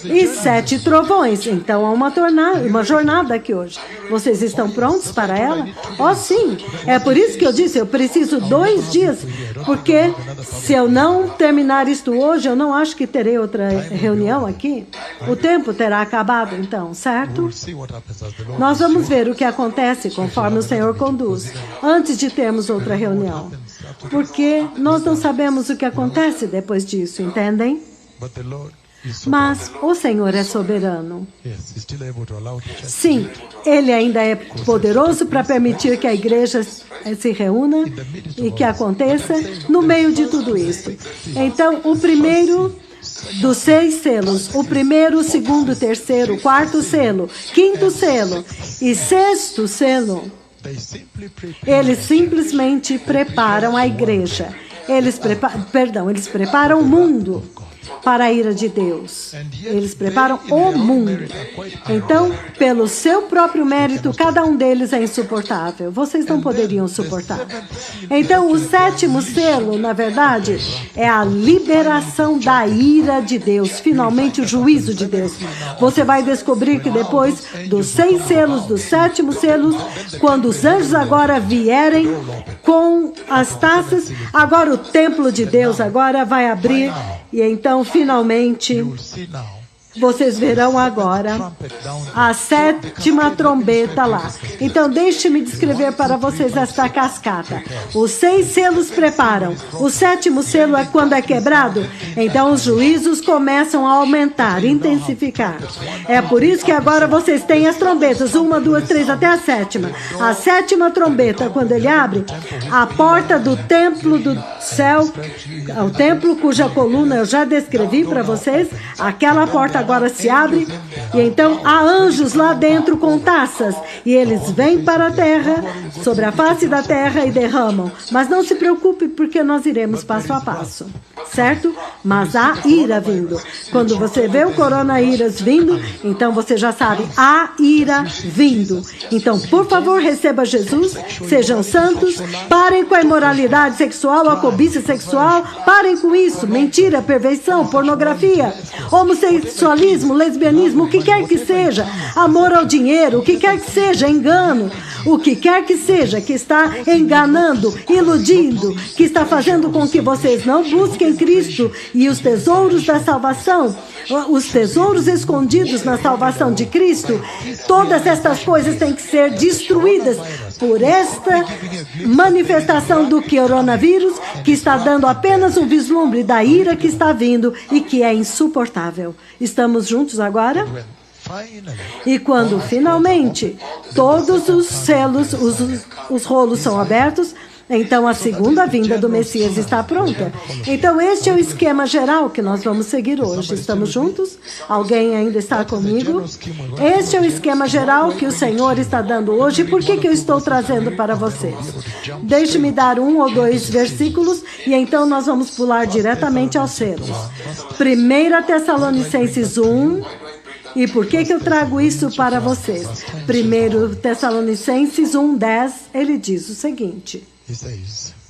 e 7 trovões. Então, há uma jornada aqui hoje. Vocês estão prontos para ela? Oh, sim. É por isso que eu disse, eu preciso 2 dias, porque se eu não terminar isto hoje, eu não acho que terei outra reunião aqui. O tempo terá acabado, então, certo? Nós vamos ver o que acontece conforme o Senhor conduz, antes de termos outra reunião. Porque nós não sabemos o que acontece depois disso, entendem? Mas o Senhor é soberano. Sim, Ele ainda é poderoso para permitir que a igreja se reúna e que aconteça no meio de tudo isso. Então, o primeiro dos 6 selos, o primeiro, o segundo, o terceiro, o quarto selo, quinto selo e sexto selo, eles simplesmente preparam a igreja. Eles preparam o mundo para a ira de Deus. Eles preparam o mundo. Então, pelo seu próprio mérito, cada um deles é insuportável. Vocês não poderiam suportar. Então, o 7º selo, na verdade, é a liberação da ira de Deus. Finalmente, o juízo de Deus. Você vai descobrir que depois dos 6 selos, dos 7º selos, quando os anjos agora vierem com as taças, agora o templo de Deus agora vai abrir. E então, finalmente, vocês verão agora a 7ª trombeta lá. Então, deixe-me descrever para vocês esta cascata. Os 6 selos preparam. O 7º selo é quando é quebrado. Então, os juízos começam a aumentar, intensificar. É por isso que agora vocês têm as trombetas. 1, 2, 3, até a 7ª. A 7ª trombeta, quando ele abre, a porta do templo do céu, o templo cuja coluna eu já descrevi para vocês, aquela porta agora se abre, e então há anjos lá dentro com taças, e eles vêm para a terra, sobre a face da terra, e derramam. Mas não se preocupe, porque nós iremos passo a passo, certo? Mas há ira vindo. Quando você vê o coronavírus vindo, então você já sabe, há ira vindo. Então, por favor, receba Jesus, sejam santos, parem com a imoralidade sexual, a cobiça sexual, parem com isso, mentira, perversão, pornografia, homossexualismo, lesbianismo, o que quer que seja, amor ao dinheiro, o que quer que seja, engano, engano, o que quer que seja, que está enganando, iludindo, que está fazendo com que vocês não busquem Cristo e os tesouros da salvação, os tesouros escondidos na salvação de Cristo, todas estas coisas têm que ser destruídas por esta manifestação do coronavírus, que está dando apenas um vislumbre da ira que está vindo e que é insuportável. Estamos juntos agora? E quando finalmente todos os selos, os rolos são abertos, então a segunda vinda do Messias está pronta. Então este é o esquema geral que nós vamos seguir hoje. Estamos juntos? Alguém ainda está comigo? Este é o esquema geral que o Senhor está dando hoje. Por que eu estou trazendo para vocês? Deixe-me dar 1 ou 2 versículos e então nós vamos pular diretamente aos selos. 1 Tessalonicenses 1. E por que eu trago isso para vocês? 1 Tessalonicenses 1:10, ele diz o seguinte.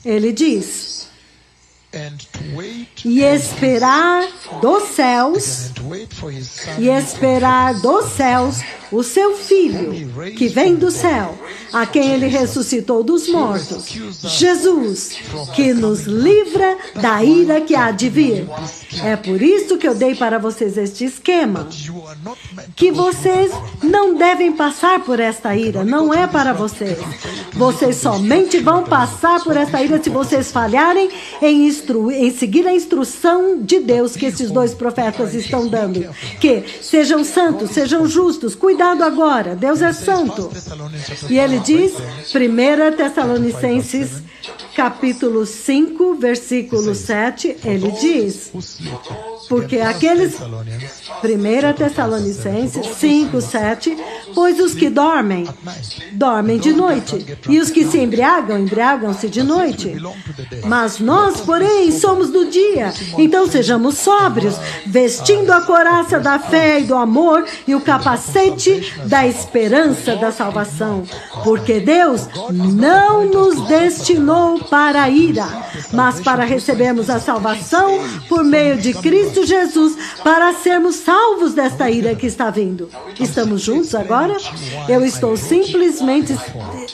Ele diz: e esperar dos céus, o seu Filho, que vem do céu, a quem ele ressuscitou dos mortos, Jesus, que nos livra da ira que há de vir. É por isso que eu dei para vocês este esquema, que vocês não devem passar por esta ira, não é para vocês. Vocês somente vão passar por esta ira se vocês falharem em seguir a instrução de Deus que esses 2 profetas estão dando. Que sejam santos, sejam justos, cuidado agora, Deus é santo. E ele diz, 1 Tessalonicenses capítulo 5, versículo 7, ele diz, porque aqueles, 1 Tessalonicenses 5, 7, pois os que dormem, dormem de noite, e os que se embriagam, embriagam-se de noite. Mas nós, porém, somos do dia, então sejamos sóbrios, vestindo a couraça da fé e do amor e o capacete da esperança da salvação, porque Deus não nos destinou para a ira, mas para recebermos a salvação por meio de Cristo Jesus, para sermos salvos desta ira que está vindo. Estamos juntos agora? Eu estou simplesmente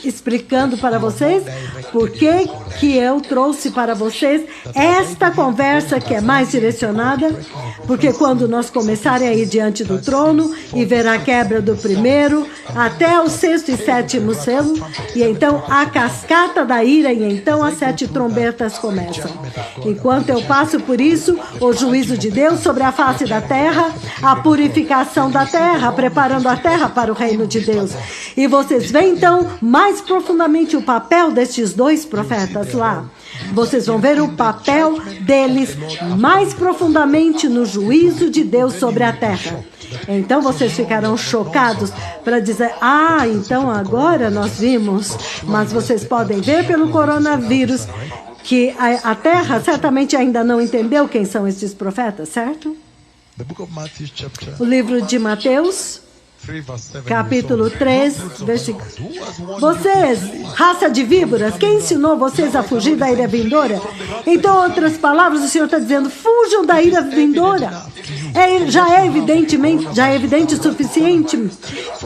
explicando para vocês por que eu trouxe para vocês esta conversa que é mais direcionada, porque quando nós começarem a ir diante do trono e ver a quebra do primeiro até o 6º e 7º selo, e então a cascata da ira, e então as 7 trombetas começam. Enquanto eu passo por isso, o juízo de Deus sobre a face da terra, a purificação da terra, preparando a terra para o reino de Deus. E vocês veem então mais profundamente o papel destes 2 profetas lá. Vocês vão ver o papel deles mais profundamente no juízo de Deus sobre a terra. Então vocês ficarão chocados para dizer, então agora nós vimos, mas vocês podem ver pelo coronavírus que a terra certamente ainda não entendeu quem são estes profetas, certo? O livro de Mateus, capítulo 3, versículo. Vocês, raça de víboras, quem ensinou vocês a fugir da ira vindoura? Então, em outras palavras, o Senhor está dizendo, fujam da ira vindoura. Já é evidente o suficiente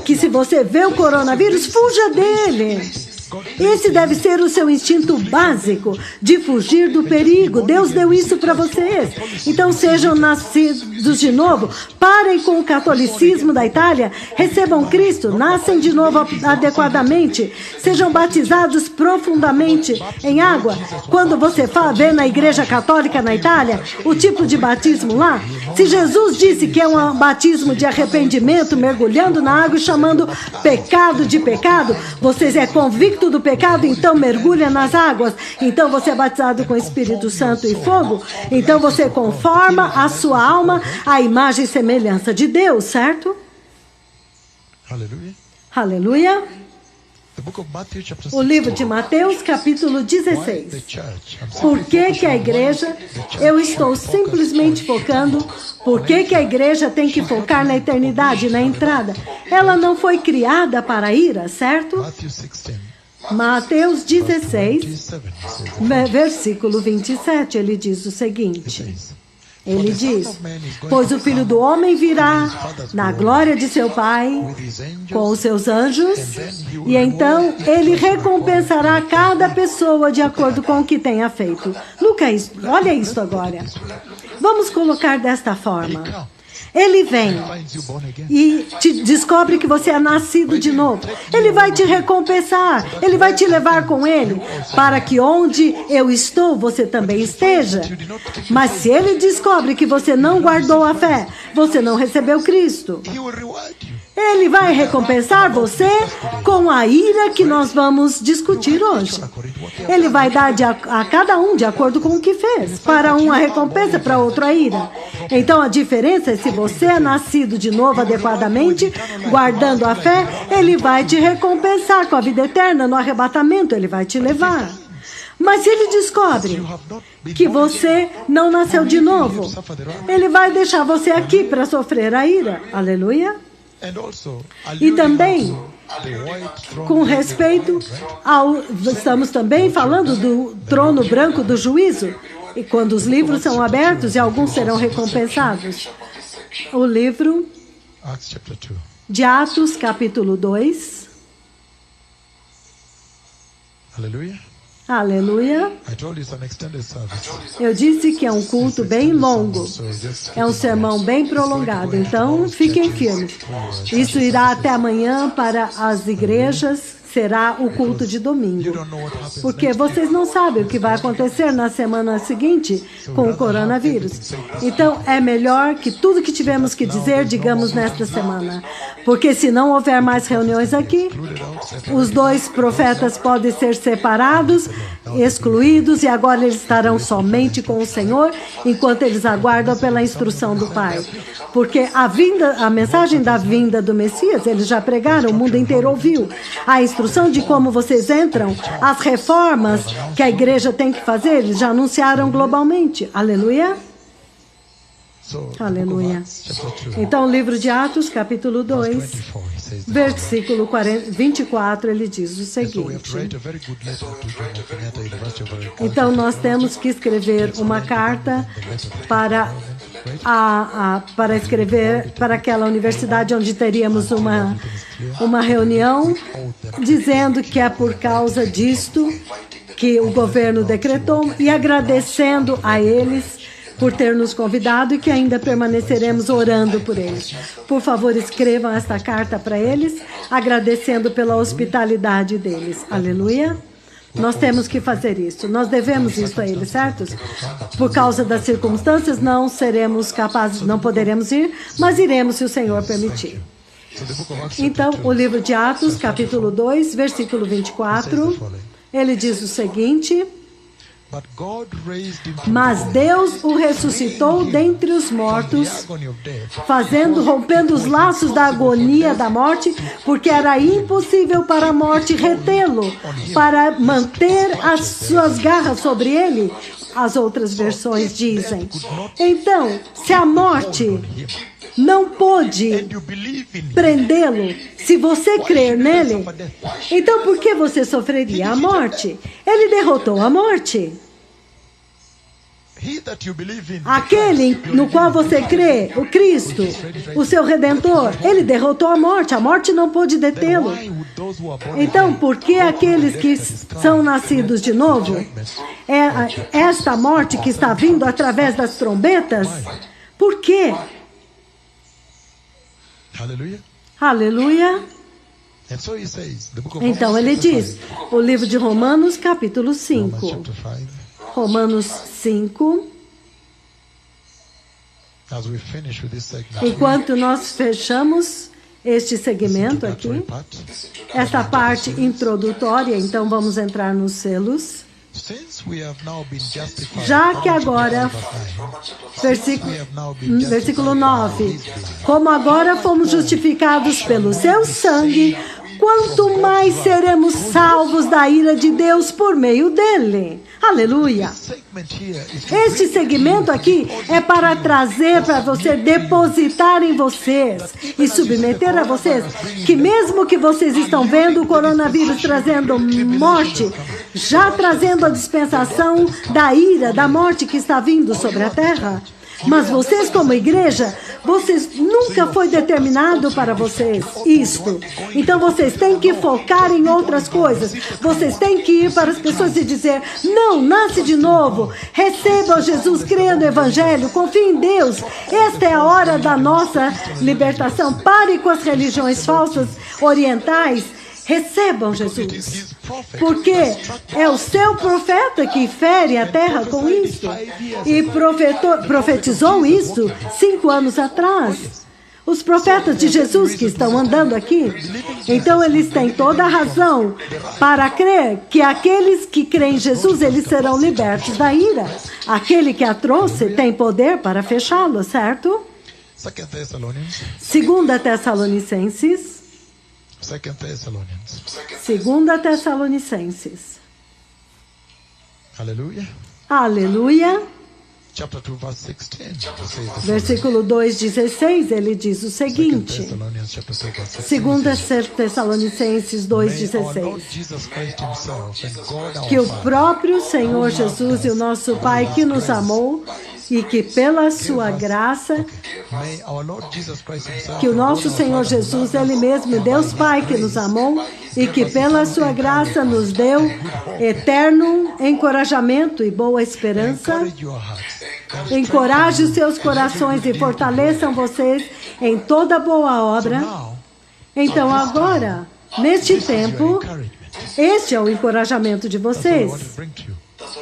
que se você vê o coronavírus, fuja dele. Esse deve ser o seu instinto básico de fugir do perigo. Deus deu isso para vocês. Então sejam nascidos de novo. Parem com o catolicismo da Itália. Recebam Cristo. Nascem de novo adequadamente. Sejam batizados profundamente em água. Quando você vê na igreja católica na Itália, o tipo de batismo lá, se Jesus disse que é um batismo de arrependimento, mergulhando na água e chamando pecado de pecado, vocês é convicto do pecado, então mergulha nas águas, então você é batizado com Espírito Santo e fogo, então você conforma a sua alma à imagem e semelhança de Deus, certo? Aleluia. Aleluia. O livro de Mateus, capítulo 16. Por que a igreja, eu estou simplesmente focando, por que a igreja tem que focar na eternidade, na entrada? Ela não foi criada para a ira, certo? Mateus 16, versículo 27, ele diz o seguinte. Ele diz: pois o Filho do Homem virá na glória de seu Pai com os seus anjos, e então ele recompensará cada pessoa de acordo com o que tenha feito. Lucas, olha isso agora. Vamos colocar desta forma. Ele vem e te descobre que você é nascido de novo. Ele vai te recompensar. Ele vai te levar com ele para que onde eu estou, você também esteja. Mas se ele descobre que você não guardou a fé, você não recebeu Cristo, ele vai recompensar você com a ira que nós vamos discutir hoje. Ele vai dar a cada um de acordo com o que fez. Para um a recompensa, para outro a ira. Então a diferença é se você é nascido de novo adequadamente, guardando a fé, ele vai te recompensar com a vida eterna no arrebatamento, ele vai te levar. Mas se ele descobre que você não nasceu de novo, ele vai deixar você aqui para sofrer a ira. Aleluia. E também, com respeito ao... Estamos também falando do trono branco do juízo. E quando os livros são abertos e alguns serão recompensados. O livro de Atos, capítulo 2. Aleluia. Aleluia. Eu disse que é um culto bem longo. É um sermão bem prolongado. Então, fiquem firmes. Isso irá até amanhã para as igrejas. Será o culto de domingo. Porque vocês não sabem o que vai acontecer na semana seguinte com o coronavírus. Então, é melhor que tudo que tivemos que dizer, digamos nesta semana. Porque se não houver mais reuniões aqui, os dois profetas podem ser separados, excluídos, e agora eles estarão somente com o Senhor, enquanto eles aguardam pela instrução do Pai. Porque a mensagem da vinda do Messias, eles já pregaram, o mundo inteiro ouviu. A instrução de como vocês entram, as reformas que a igreja tem que fazer, eles já anunciaram globalmente. Aleluia. Aleluia. Então, o livro de Atos, capítulo 2, versículo 24, ele diz o seguinte. Então, nós temos que escrever uma carta para escrever para aquela universidade onde teríamos uma reunião, dizendo que é por causa disto que o governo decretou, e agradecendo a eles por ter nos convidado e que ainda permaneceremos orando por eles. Por favor, escrevam esta carta para eles, agradecendo pela hospitalidade deles. Aleluia. Nós temos que fazer isso. Nós devemos isso a eles, certo? Por causa das circunstâncias, não seremos capazes, não poderemos ir, mas iremos se o Senhor permitir. Então, o livro de Atos, capítulo 2, versículo 24, ele diz o seguinte: mas Deus o ressuscitou dentre os mortos, rompendo os laços da agonia da morte, porque era impossível para a morte retê-lo, para manter as suas garras sobre ele. As outras versões dizem. Então, se a morte não pôde prendê-lo, se você crer nele, então por que você sofreria a morte? Ele derrotou a morte. Aquele no qual você crê, o Cristo, o seu Redentor, ele derrotou a morte não pôde detê-lo. Então, por que aqueles que são nascidos de novo, esta morte que está vindo através das trombetas, por quê? Aleluia. Então ele diz, o livro de Romanos, capítulo 5. Romanos 5. Enquanto nós fechamos este segmento aqui, esta parte introdutória, então vamos entrar nos selos. Já que agora, versículo 9, como agora fomos justificados pelo seu sangue, quanto mais seremos salvos da ira de Deus por meio dele. Aleluia. Este segmento aqui é para trazer para você, depositar em vocês e submeter a vocês, que mesmo que vocês estão vendo o coronavírus trazendo morte, já trazendo a dispensação da ira, da morte que está vindo sobre a terra, Mas vocês, como igreja, vocês nunca foi determinado para vocês isto. Então vocês têm que focar em outras coisas. Vocês têm que ir para as pessoas e dizer: não, nasce de novo. Receba Jesus, creia no Evangelho, confie em Deus. Esta é a hora da nossa libertação. Pare com as religiões falsas orientais. Recebam Jesus, porque é o seu profeta que fere a terra com isso, e profetizou isso 5 anos atrás. Os profetas de Jesus que estão andando aqui, então eles têm toda a razão para crer que aqueles que creem em Jesus, eles serão libertos da ira. Aquele que a trouxe tem poder para fechá-lo, certo? 2 Tessalonicenses. 2 Tessalonicenses. Hallelujah. Aleluia. Chapter 2, verse 16. Versículo 2:16, ele diz o seguinte. 2 Tessalonicenses 2:16. Que o próprio Senhor Jesus e o nosso Pai que nos amou e que pela sua graça, que o nosso Senhor Jesus, Ele mesmo, Deus Pai que nos amou e que pela sua graça nos deu eterno encorajamento e boa esperança. Encoraje os seus corações e fortaleçam vocês em toda boa obra. Então agora, neste tempo, este é o encorajamento de vocês.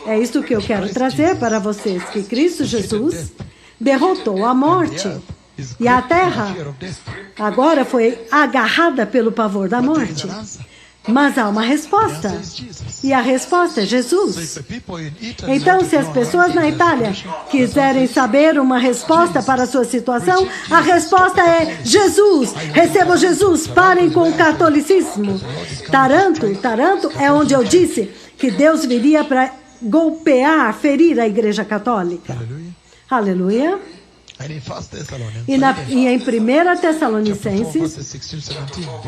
É isso que eu quero trazer para vocês, que Cristo Jesus derrotou a morte. E a terra agora foi agarrada pelo pavor da morte. Mas há uma resposta. E a resposta é Jesus. Então, se as pessoas na Itália quiserem saber uma resposta para a sua situação, a resposta é Jesus. Recebam Jesus. Parem com o catolicismo. Taranto é onde eu disse que Deus viria para golpear, ferir a Igreja Católica. Aleluia. E em 1 Tessalonicenses,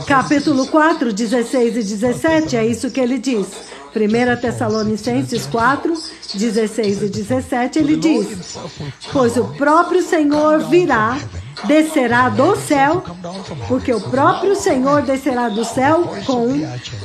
capítulo 4, 16 e 17, é isso que ele diz. 1 Tessalonicenses 4, 16 e 17, ele diz: pois o próprio Senhor virá, descerá do céu, porque o próprio Senhor descerá do céu com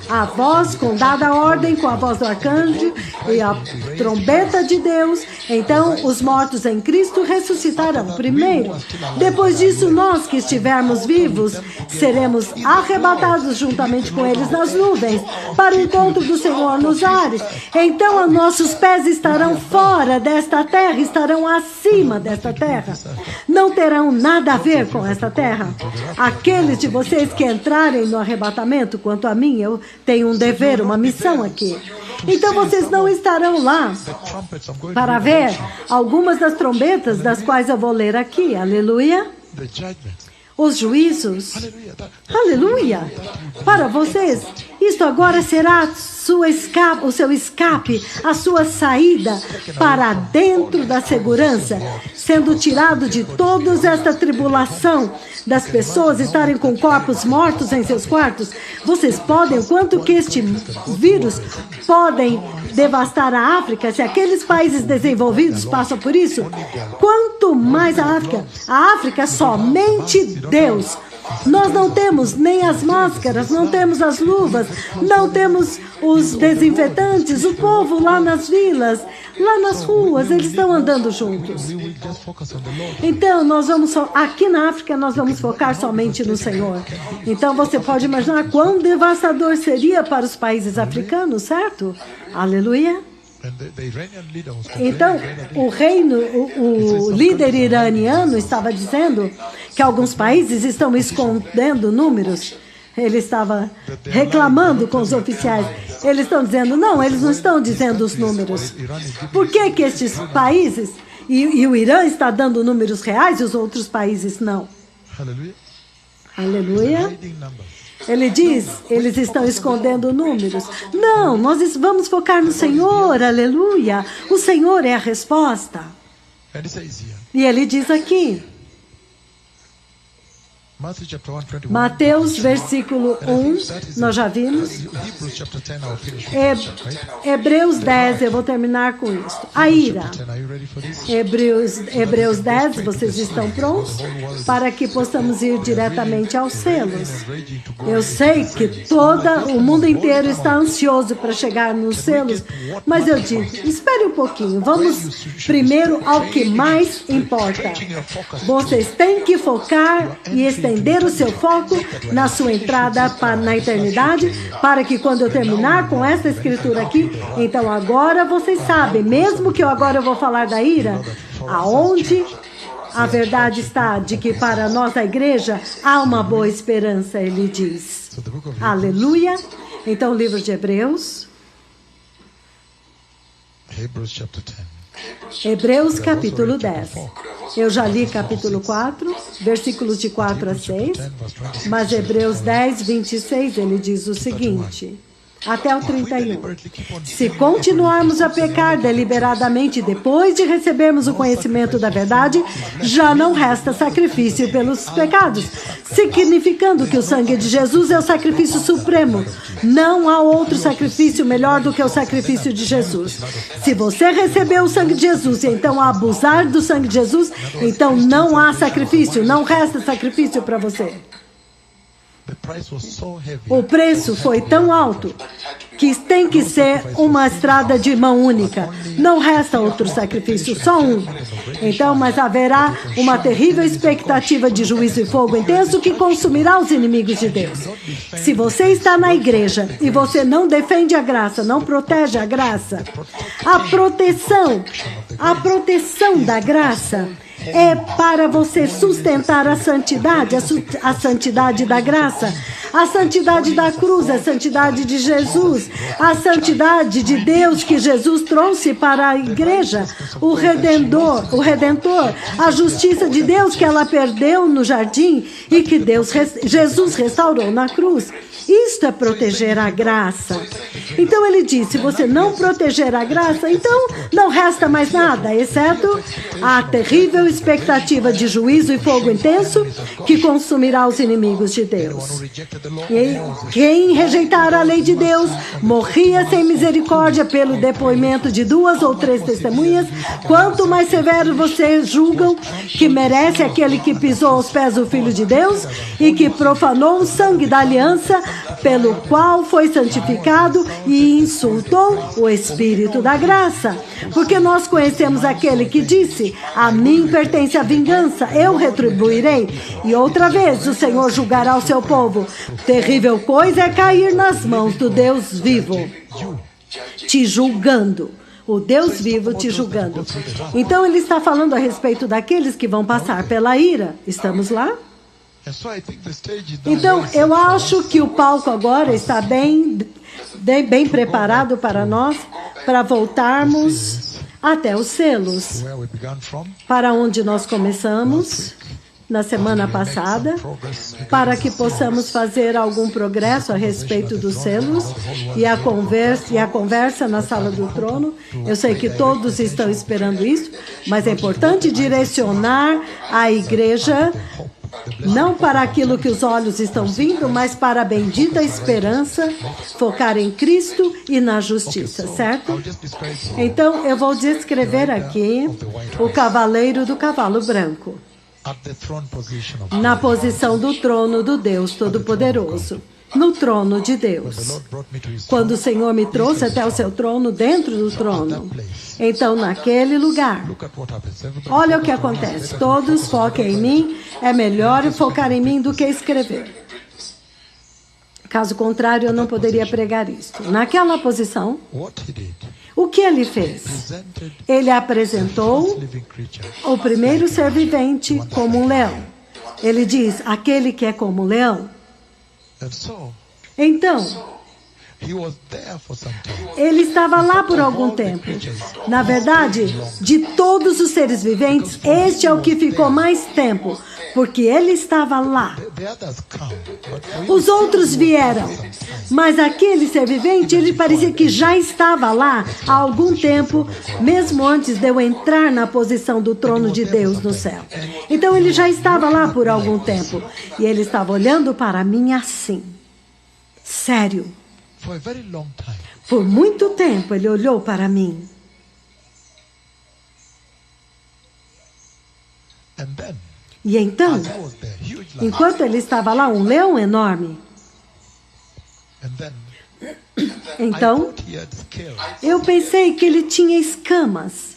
a voz, com dada ordem, com a voz do arcanjo e a trombeta de Deus. Então os mortos em Cristo ressuscitarão primeiro. Depois disso, nós que estivermos vivos, seremos arrebatados juntamente com eles nas nuvens, para o encontro do Senhor nos ares. Então os nossos pés estarão fora desta terra, estarão acima desta terra. Não terão nada a ver com esta terra. Aqueles de vocês que entrarem no arrebatamento, quanto a mim, eu tenho um dever, uma missão aqui. Então vocês não estarão lá para ver algumas das trombetas das quais eu vou ler aqui. Aleluia. Os juízos. Aleluia. Para vocês, isto agora será o seu escape, a sua saída para dentro da segurança, sendo tirado de toda esta tribulação das pessoas estarem com corpos mortos em seus quartos. Vocês podem, o quanto que este vírus podem devastar a África, se aqueles países desenvolvidos passam por isso, quanto mais a África somente Deus. Nós não temos nem as máscaras, não temos as luvas, não temos os desinfetantes. O povo lá nas vilas, lá nas ruas, eles estão andando juntos. Então, aqui na África, nós vamos focar somente no Senhor. Então, você pode imaginar quão devastador seria para os países africanos, certo? Aleluia. Então, o líder iraniano estava dizendo que alguns países estão escondendo números. Ele estava reclamando com os oficiais. Eles estão dizendo, não, eles não estão dizendo os números. Por que que estes países, e o Irã está dando números reais e os outros países não? Aleluia. Ele diz, eles estão escondendo números. Não, nós vamos focar no Senhor, aleluia. O Senhor é a resposta. E ele diz aqui, Matthew chapter 1, 21. Mateus, versículo 1, nós já vimos. Hebrews chapter 10, I'll finish with this, right? Hebreus 10, eu vou terminar com isso. A ira. Chapter 10, are you ready for this? Hebreus 10, vocês estão prontos? Para que possamos ir diretamente aos selos. Eu sei que o mundo inteiro está ansioso para chegar nos selos, mas eu digo, espere um pouquinho, vamos primeiro ao que mais importa. Vocês têm que focar e estender o seu foco na sua entrada na eternidade, para que quando eu terminar com essa escritura aqui, então agora vocês sabem, mesmo que agora eu vou falar da ira, aonde a verdade está de que para nós, a igreja, há uma boa esperança, ele diz. Aleluia. Então, o livro de Hebreus. Hebrews chapter 10. Hebreus capítulo 10. Eu já li capítulo 4, versículos de 4 a 6, mas Hebreus 10, 26, ele diz o seguinte, até o 31. Se continuarmos a pecar deliberadamente depois de recebermos o conhecimento da verdade, já não resta sacrifício pelos pecados, significando que o sangue de Jesus é o sacrifício supremo. Não há outro sacrifício melhor do que o sacrifício de Jesus. Se você recebeu o sangue de Jesus e então abusar do sangue de Jesus, então não há sacrifício, não resta sacrifício para você. O preço foi tão alto que tem que ser uma estrada de mão única. Não resta outro sacrifício, só um. Então, mas haverá uma terrível expectativa de juízo e fogo intenso que consumirá os inimigos de Deus. Se você está na igreja e você não defende a graça, não protege a graça, a proteção da graça é para você sustentar a santidade da graça, a santidade da cruz, a santidade de Jesus, a santidade de Deus que Jesus trouxe para a igreja, o Redentor, a justiça de Deus que ela perdeu no jardim e que Jesus restaurou na cruz. Isto é proteger a graça. Então ele diz, se você não proteger a graça, então não resta mais nada, exceto a terrível expectativa de juízo e fogo intenso que consumirá os inimigos de Deus. E quem rejeitar a lei de Deus morria sem misericórdia pelo depoimento de 2 ou 3 testemunhas. Quanto mais severo vocês julgam que merece aquele que pisou aos pés do Filho de Deus e que profanou o sangue da aliança pelo qual foi santificado e insultou o Espírito da graça. Porque nós conhecemos aquele que disse, a mim pertence a vingança, eu retribuirei. E outra vez o Senhor julgará o seu povo. Terrível coisa é cair nas mãos do Deus vivo, te julgando. O Deus vivo te julgando. Então ele está falando a respeito daqueles que vão passar pela ira. Estamos lá? Então, eu acho que o palco agora está bem preparado para nós, para voltarmos até os selos, para onde nós começamos na semana passada, para que possamos fazer algum progresso a respeito dos selos e a conversa na sala do trono. Eu sei que todos estão esperando isso, mas é importante direcionar a igreja não para aquilo que os olhos estão vendo, mas para a bendita esperança, focar em Cristo e na justiça, certo? Então, eu vou descrever aqui o cavaleiro do cavalo branco, na posição do trono do Deus Todo-Poderoso, no trono de Deus. Quando o Senhor me trouxe até o seu trono, dentro do trono, então naquele lugar, olha o que acontece. Todos foquem em mim, é melhor focar em mim do que escrever. Caso contrário, eu não poderia pregar isto. Naquela posição, o que ele fez? Ele apresentou o primeiro ser vivente como um leão. Ele diz, aquele que é como um leão. Então, ele estava lá por algum tempo. Na verdade, de todos os seres viventes, este é o que ficou mais tempo, porque ele estava lá. Os outros vieram, Mas aquele ser vivente, ele parecia que já estava lá há algum tempo, mesmo antes de eu entrar na posição do trono de Deus no céu. Então ele já estava lá por algum tempo. E ele estava olhando para mim assim. Sério. For a very long time. Por muito tempo ele olhou para mim. And then, E então, as he was there, huge lion. enquanto ele estava lá, um leão enorme. And then, Então, I thought he had scales. eu pensei que ele tinha escamas.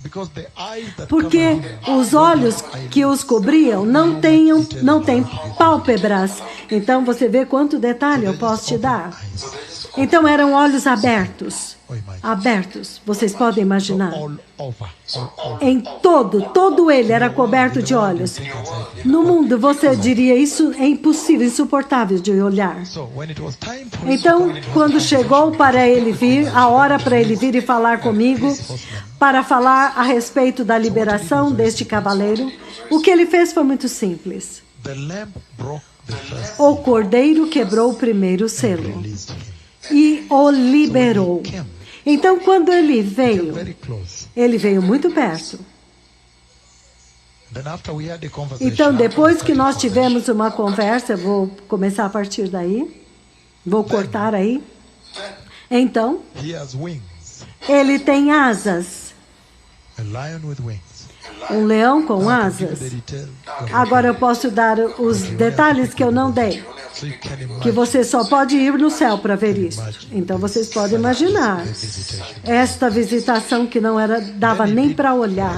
Because the eyes that Porque cover him os olhos que os cobriam não têm pálpebras. Então você vê quanto detalhe eu posso te dar. Então eram olhos abertos. Abertos. Vocês podem imaginar. all over. Em todo ele era coberto de olhos. No mundo você diria isso é impossível, insuportável de olhar. So when it was time for him to Então, come in, quando chegou para ele vir, a hora para ele vir e falar comigo, para falar a respeito da liberação deste cavaleiro, o que ele fez foi muito simples. the lamb broke the first O cordeiro quebrou o primeiro selo released him. e o liberou. Então, quando ele veio, Very close. ele veio muito perto. Then after we had the conversation, Então, depois que nós tivemos uma conversa, eu vou começar a partir daí, vou cortar aí. Então, he has wings. ele tem asas, A lion with wings. um leão com Give the asas. detail. Agora eu posso dar os detalhes que eu não dei, So you can imagine que você só pode ir no céu para ver isso. Então vocês podem imaginar the visitation. esta visitação que não dava nem para olhar.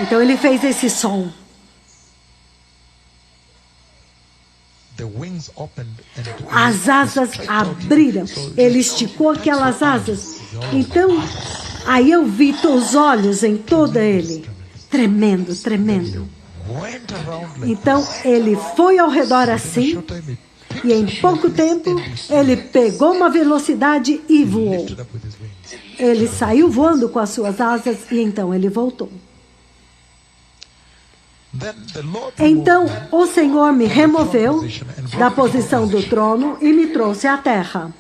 Então ele fez esse som. The wings opened and As asas abriram. Ele esticou aquelas asas. Então, aí eu vi os olhos em todo ele. Tremendo, tremendo. went around like Então, ele foi ao redor assim. short time. He E em pouco tempo, ele pegou uma velocidade e voou. lifted up with his wings. Ele saiu voando com as suas asas e então ele voltou. Then the Lord Então, removed o Senhor me removeu da posição do trono e me trouxe à terra.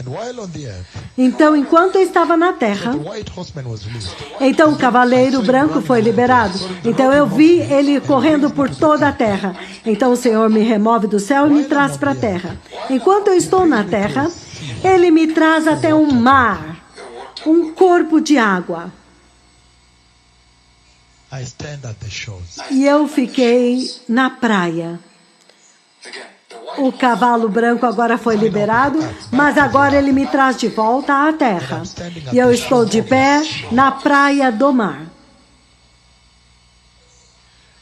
and while on the earth, Então, enquanto eu estava na the terra, white horseman was released. então o cavaleiro branco foi liberado. Então eu vi ele correndo por toda a terra. Então o Senhor me remove do céu e me traz para a terra. Enquanto eu estou na terra, ele me traz até um mar, um corpo de água. I stand at the shores. E eu fiquei na praia. O cavalo branco agora foi liberado, mas agora ele me traz de volta à terra. E eu estou de pé na praia do mar.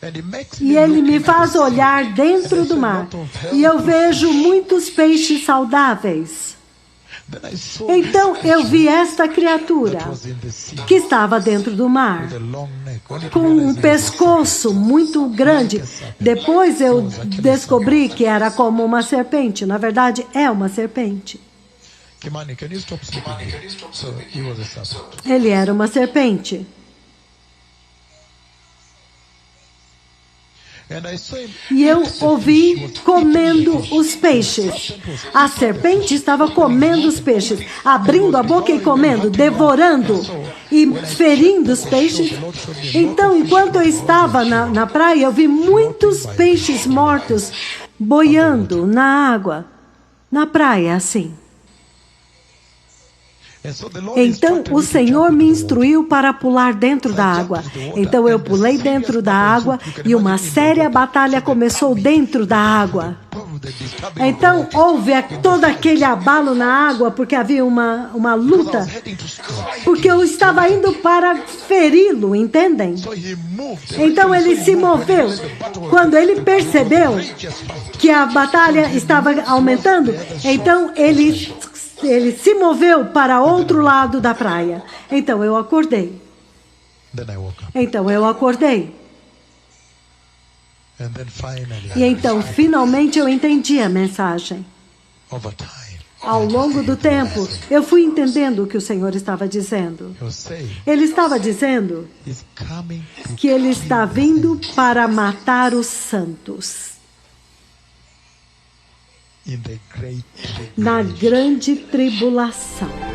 And he makes E ele me faz olhar dentro do mar. E eu vejo muitos peixes saudáveis. Then I saw Então eu vi esta criatura that was in the sea que estava dentro do mar, with a long neck. When it com um realized pescoço muito grande. Depois eu descobri que era como uma serpente. Na verdade, é uma serpente. Kimani, can you stop sleeping? So he was a serpent. Ele era uma serpente. And I saw him E eu ouvi comendo os peixes. A serpente estava comendo os peixes, abrindo a boca e comendo, devorando e ferindo os peixes. Então, enquanto eu estava na praia, eu vi muitos peixes mortos boiando na água, na praia, assim. and so the Lord Então instructed o me to Senhor jump me into the water. instruiu para pular dentro da água. Então eu pulei dentro da água e uma séria batalha começou dentro da água. The disturbing Então houve todo aquele abalo na água porque havia uma luta, heading to strike. porque eu estava indo para feri-lo, entendem? So he moved. Então ele se moveu. Quando ele percebeu que a batalha estava aumentando, então ele se moveu para outro lado da praia. Então eu acordei. Then I woke up. Então eu acordei. And then finally, E então finalmente eu entendi a mensagem. over time, Ao longo do tempo, eu fui entendendo o que o Senhor estava dizendo. he was saying Ele estava dizendo he's coming to que ele está vindo para matar os santos. in the great na grande tribulação.